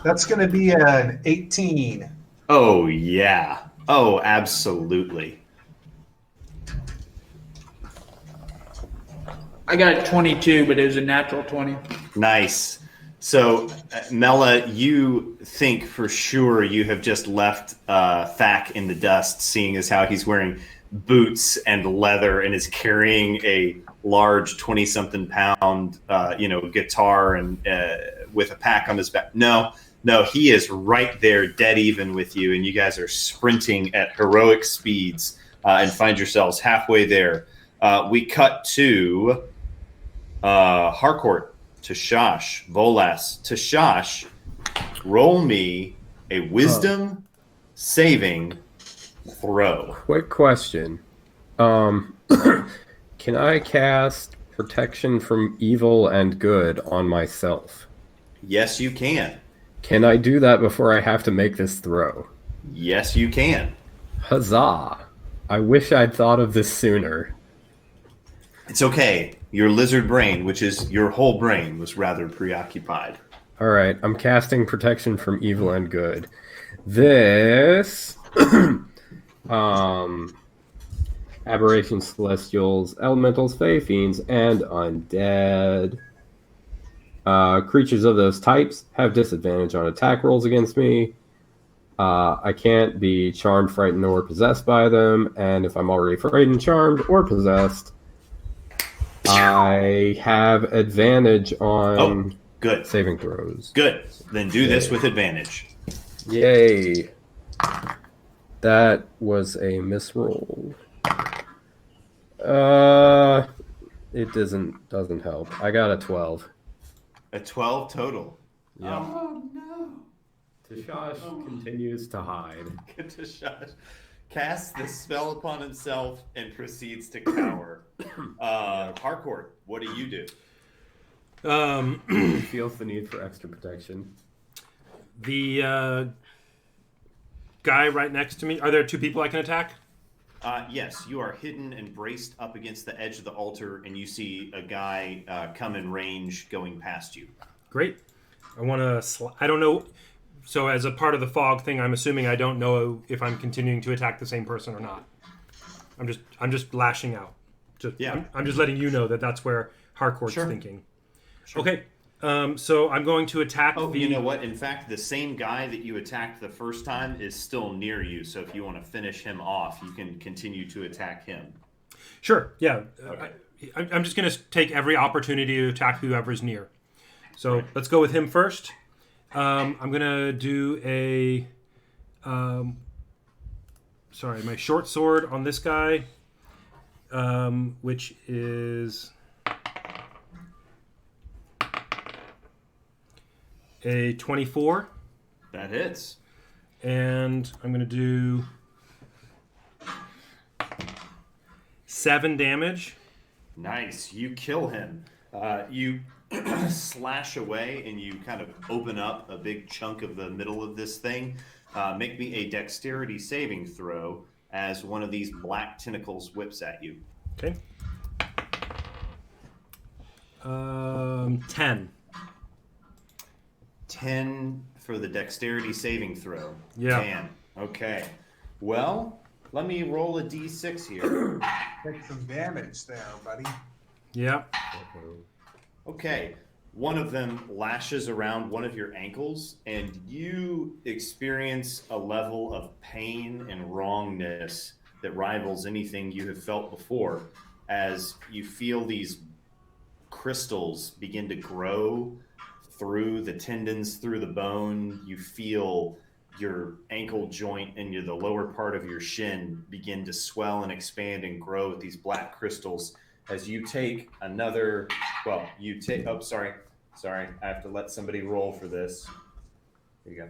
That's going to be an 18. Oh, yeah. Oh, absolutely. I got 22, but it was a natural 20. Nice. So, Mela, you think for sure you have just left Thak in the dust, seeing as how he's wearing boots and leather and is carrying a large 20-something pound, guitar and with a pack on his back. No, he is right there, dead even with you, and you guys are sprinting at heroic speeds and find yourselves halfway there. We cut to Harcourt, to Shosh, Volas, to Shosh. Roll me a wisdom saving throw. Quick question. Can I cast protection from evil and good on myself? Yes, you can. Can I do that before I have to make this throw? Yes, you can. Huzzah! I wish I'd thought of this sooner. It's okay. Your lizard brain, which is your whole brain, was rather preoccupied. Alright, I'm casting protection from evil and good. This... Aberrations, Celestials, Elementals, Fey, Fiends, and Undead. Creatures of those types have disadvantage on attack rolls against me. I can't be charmed, frightened, or possessed by them, and if I'm already frightened, charmed, or possessed, I have advantage on Good. saving throws. Good. Then do this with advantage. Yay. That was a misroll. It doesn't help. I got a 12. A 12 total. Yeah. Oh, no. Tashash continues to hide. Get to Shosh. Casts the spell upon himself and proceeds to cower. Harcourt, what do you do? He feels the need for extra protection. The guy right next to me. Are there 2 people I can attack? Yes, you are hidden and braced up against the edge of the altar, and you see a guy come in range going past you. Great. I want to. I don't know. So as a part of the fog thing, I'm assuming I don't know if I'm continuing to attack the same person or not. I'm just lashing out. Yeah. I'm just letting you know that that's where Harcourt's Sure. thinking. Okay. So I'm going to attack Oh, the. you know what? In fact, the same guy that you attacked the first time is still near you. So if you want to finish him off, you can continue to attack him. Sure. Yeah. Okay. I'm just going to take every opportunity to attack whoever's near. So let's go with him first. I'm going to do a. Sorry, my short sword on this guy, which is a 24. That hits. And I'm going to do 7 damage. Nice. You kill him. You slash away and you kind of open up a big chunk of the middle of this thing. Make me a dexterity saving throw as one of these black tentacles whips at you. Okay. 10. 10 for the dexterity saving throw. Yeah. Man. Okay. Well, let me roll a d6 here. Take some damage there, buddy. Yeah. Okay. One of them lashes around one of your ankles, and you experience a level of pain and wrongness that rivals anything you have felt before as you feel these crystals begin to grow through the tendons, through the bone. You feel your ankle joint and the lower part of your shin begin to swell and expand and grow with these black crystals as you take another, sorry, I have to let somebody roll for this. Here you go.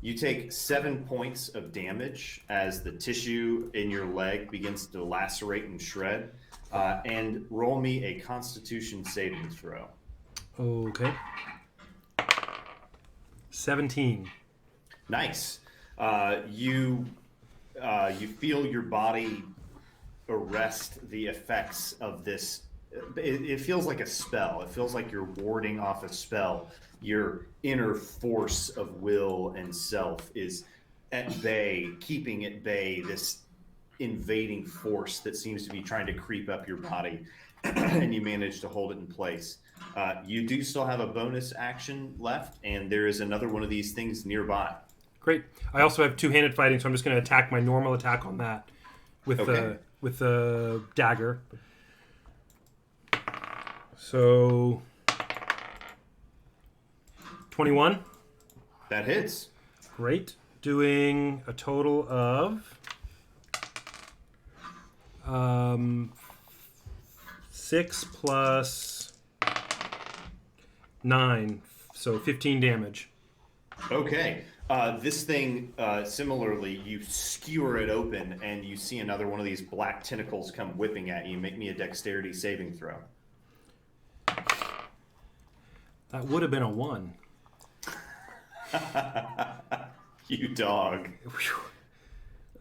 You take 7 points of damage as the tissue in your leg begins to lacerate and shred, and roll me a Constitution saving throw. Okay. 17. Nice. You feel your body arrest the effects of this. It feels like a spell. It feels like you're warding off a spell. Your inner force of will and self is at bay, keeping at bay this invading force that seems to be trying to creep up your body, and you manage to hold it in place. You do still have a bonus action left, and there is another one of these things nearby. Great. I also have two-handed fighting, so I'm just going to attack my normal attack on that with the dagger. So 21. That hits. Great. Doing a total of 6 plus 9, so 15 damage. Okay. This thing, similarly, you skewer it open and you see another one of these black tentacles come whipping at you. Make me a dexterity saving throw. That would have been a 1. You dog.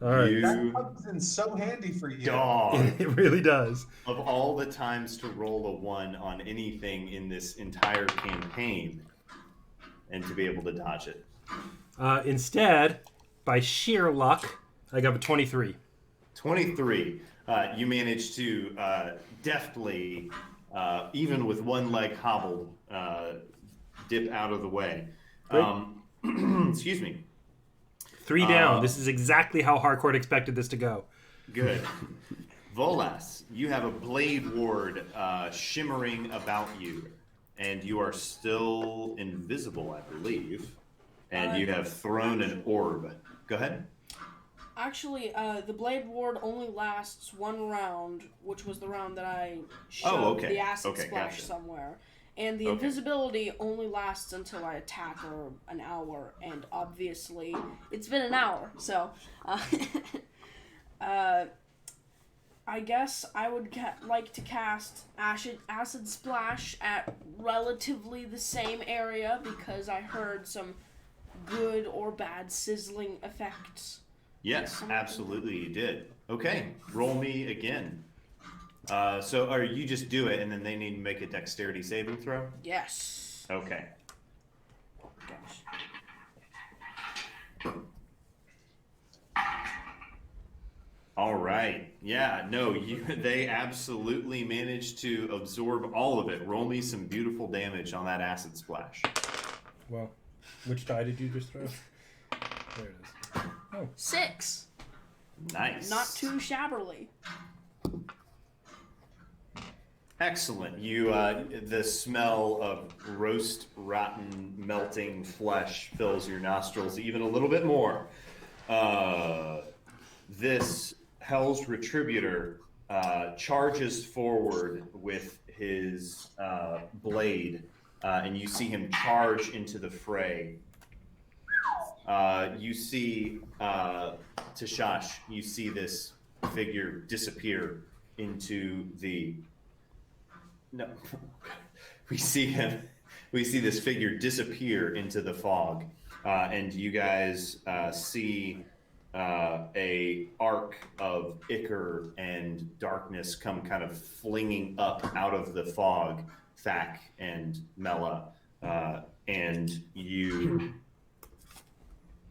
All right. You That comes in so handy for you. dog. It really does. Of all the times to roll a 1 on anything in this entire campaign and to be able to dodge it. Instead, by sheer luck, I got a 23. 23. You managed to deftly, even with one leg hobbled, dip out of the way. Excuse me. 3 down. This is exactly how Harcourt expected this to go. Good. Volas, you have a blade ward shimmering about you, and you are still invisible, I believe. And you have thrown an orb. Go ahead. Actually, the Blade Ward only lasts 1 round, which was the round that I shoved the acid splash gotcha. somewhere. And the invisibility only lasts until I attack her an hour, and obviously it's been an hour, so I guess I would like to cast acid splash at relatively the same area because I heard some good or bad sizzling effects. Yes, absolutely you did. Okay, roll me again. Or you just do it and then they need to make a dexterity saving throw? Yes. Okay. Gosh. All right. Yeah, no, they absolutely managed to absorb all of it. Roll me some beautiful damage on that acid splash. Well, which die did you just throw? There it is. Oh, 6. Nice. Not too shabbily. Excellent. You, the smell of roast, rotten, melting flesh fills your nostrils even a little bit more. This Hell's Retributor charges forward with his blade, and you see him charge into the fray. You see Tashash. You see this figure disappear into the. No, we see him. We see this figure disappear into the fog, and you guys see a arc of ichor and darkness come kind of flinging up out of the fog. Thak and Mela, and you.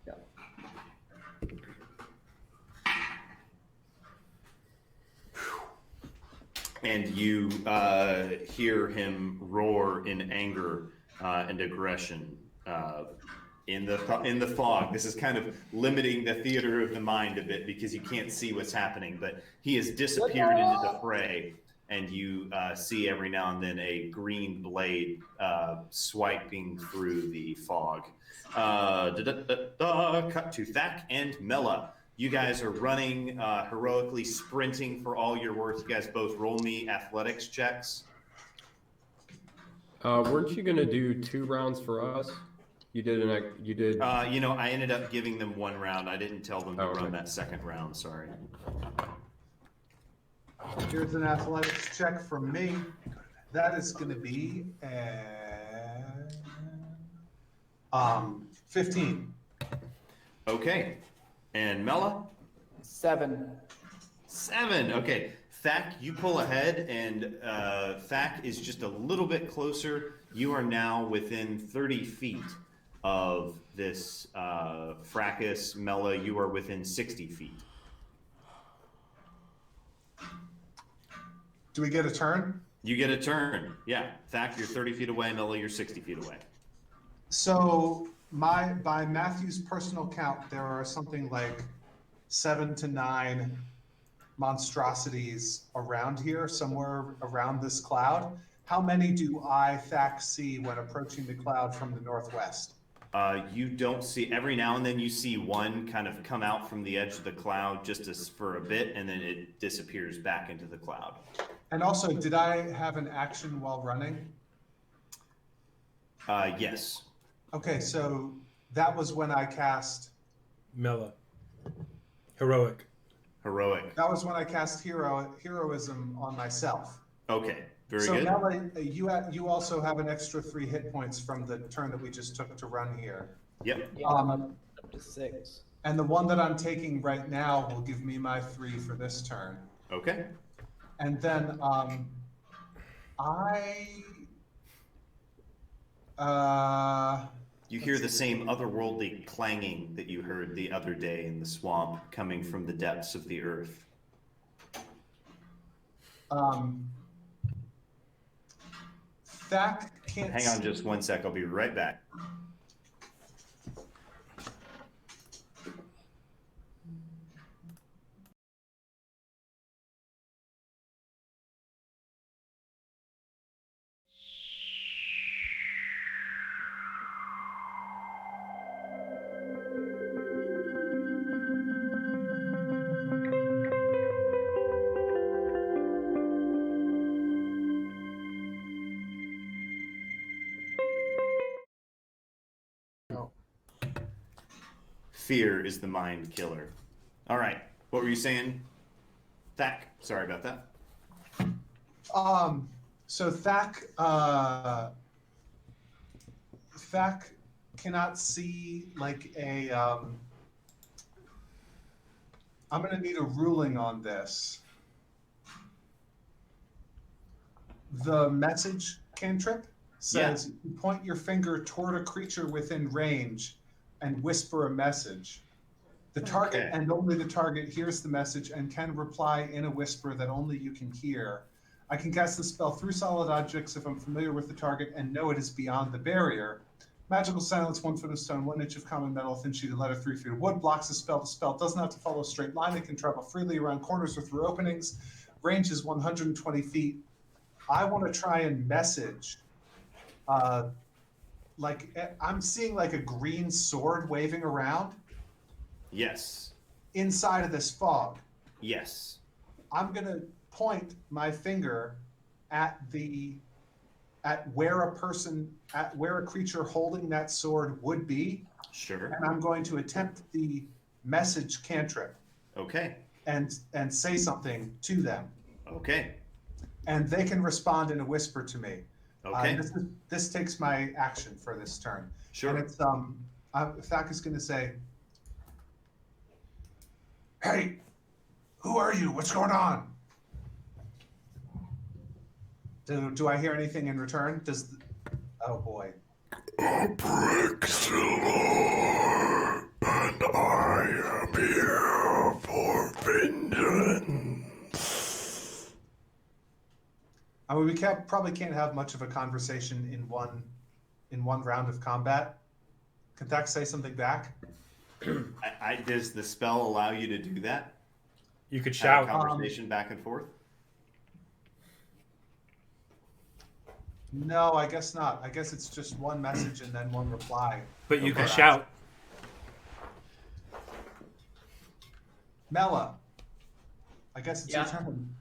Yeah. And you hear him roar in anger and aggression in the fog. This is kind of limiting the theater of the mind a bit because you can't see what's happening. But he has disappeared into the fray, and you see every now and then a green blade swiping through the fog. Cut to Thak and Mela. You guys are running, heroically sprinting for all your worth. You guys both roll me athletics checks. Weren't you going to do 2 rounds for us? You did. I ended up giving them 1 round. I didn't tell them to okay. run that second round. Sorry. Here's an athletics check from me. That is going to be 15. Okay. And Mela? 7. 7. Okay. Thak, you pull ahead, and Thak is just a little bit closer. You are now within 30 feet of this fracas. Mela, you are within 60 feet. Do we get a turn? You get a turn. Yeah. Thak, you're 30 feet away. Mela, you're 60 feet away. So by Matthew's personal count, there are something like 7 to 9 monstrosities around here, somewhere around this cloud. How many do I, Thak, see when approaching the cloud from the northwest? You don't see. Every now and then you see one kind of come out from the edge of the cloud for a bit, and then it disappears back into the cloud. And also, did I have an action while running? Yes. Okay, so that was when I cast. Mela. Heroic. Heroic. That was when I cast heroism on myself. Okay. Very so good. So Mela, you also have an extra 3 hit points from the turn that we just took to run here. Yep. Yeah, up to 6. And the one that I'm taking right now will give me my 3 for this turn. Okay. And then you hear the same otherworldly clanging that you heard the other day in the swamp coming from the depths of the earth. Thak can't. Hang on just 1 sec. I'll be right back. Fear is the mind killer. All right. What were you saying? Thak. Sorry about that. So Thak cannot see like a. I'm going to need a ruling on this. The message cantrip says, you point your finger toward a creature within range and whisper a message. The target and only the target hears the message and can reply in a whisper that only you can hear. I can cast the spell through solid objects if I'm familiar with the target and know it is beyond the barrier. Magical silence, 1 foot of stone, 1 inch of common metal, thin sheet of leather, 3 feet of wood, blocks the spell. The spell doesn't have to follow a straight line. It can travel freely around corners or through openings. Range is 120 feet. I want to try and message, like I'm seeing like a green sword waving around. Yes. Inside of this fog. Yes. I'm going to point my finger at where a creature holding that sword would be. Sure. And I'm going to attempt the message cantrip. Okay. And say something to them. Okay. And they can respond in a whisper to me. Okay. This takes my action for this turn. Sure. And it's Thak is going to say, "Hey, who are you? What's going on?" Do I hear anything in return? Oh boy. Brixilor, and I am here for vengeance. I mean, we probably can't have much of a conversation in one round of combat. Can Thak say something back? Does the spell allow you to do that? You could Have shout. a conversation back and forth? No, I guess not. I guess it's just one message and then one reply. But you Okay. could shout. Mela, I guess it's your Yeah. turn.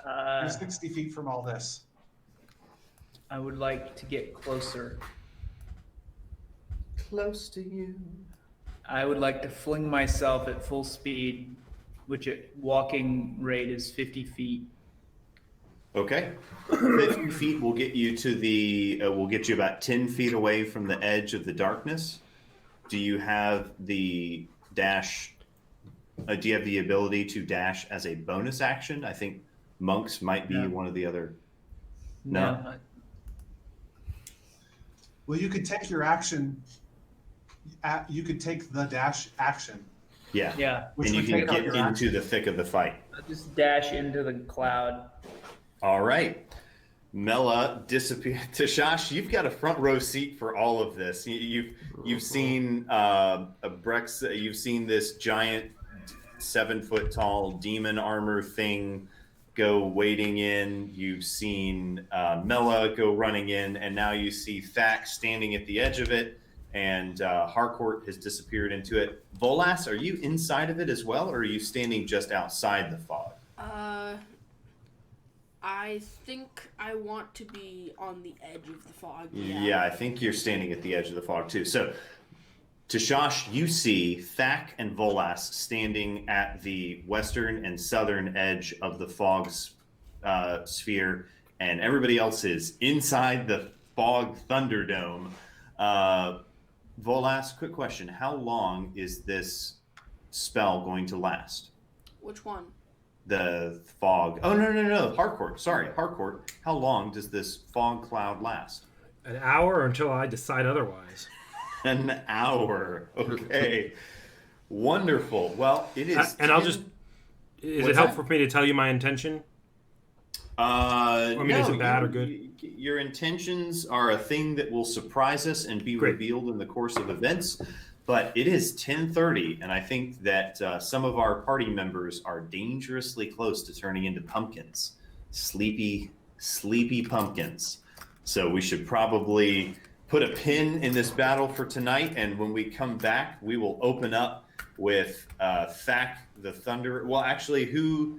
Uh, You're 60 feet from all this. I would like to get closer. Close to you. I would like to fling myself at full speed, which at walking rate is 50 feet. Okay. 50 feet will get you to will get you about 10 feet away from the edge of the darkness. Do you have the dash? Do you have the ability to dash as a bonus action? I think monks might be one of the other. No. Well, you could take your action. You could take the dash action. Yeah. Yeah. Which And you would can take up get your into action. the thick of the fight. I'll just dash into the cloud. All right. Mela disappeared. Tashash, you've got a front row seat for all of this. You've seen you've seen this giant 7 foot tall demon armor thing go wading in. You've seen Mela go running in, and now you see Thak standing at the edge of it, and Harcourt has disappeared into it. Volas, are you inside of it as well, or are you standing just outside the fog? I think I want to be on the edge of the fog. Yeah, I think you're standing at the edge of the fog too. So, Tashash, you see Thak and Volas standing at the western and southern edge of the fog's sphere, and everybody else is inside the fog Thunderdome. Volas, quick question: how long is this spell going to last? Which one? The fog. Oh no! Harcourt. Sorry, Harcourt. How long does this fog cloud last? An hour until I decide otherwise. An hour. Okay. Wonderful. Well, it is. And I'll just. Is What's it helpful that? for me to tell you my intention? I mean, is it bad or good? Your intentions are a thing that will surprise us and be Great. revealed in the course of events. But it is 10:30, and I think that some of our party members are dangerously close to turning into pumpkins, sleepy pumpkins. So we should probably put a pin in this battle for tonight, and when we come back, we will open up with Thak the Thunder. Well, actually, who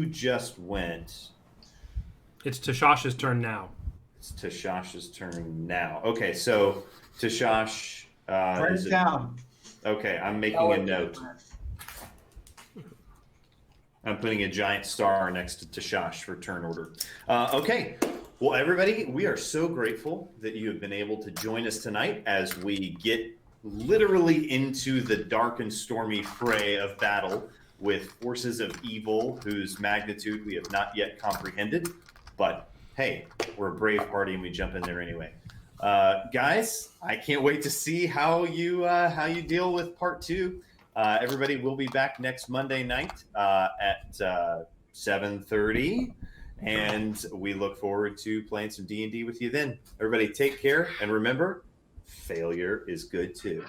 just went? It's Tashash's turn now. It's Tashash's turn now. Okay, so Tashash. Write is it it- down. Okay, I'm making a note. I'm putting a giant star next to Tashash for turn order. Okay, well, everybody, we are so grateful that you have been able to join us tonight as we get literally into the dark and stormy fray of battle with forces of evil whose magnitude we have not yet comprehended. But hey, we're a brave party and we jump in there anyway. Guys, I can't wait to see how you deal with part 2. Everybody will be back next Monday night at 7:30, and we look forward to playing some D&D with you then. Everybody take care, and remember, failure is good too.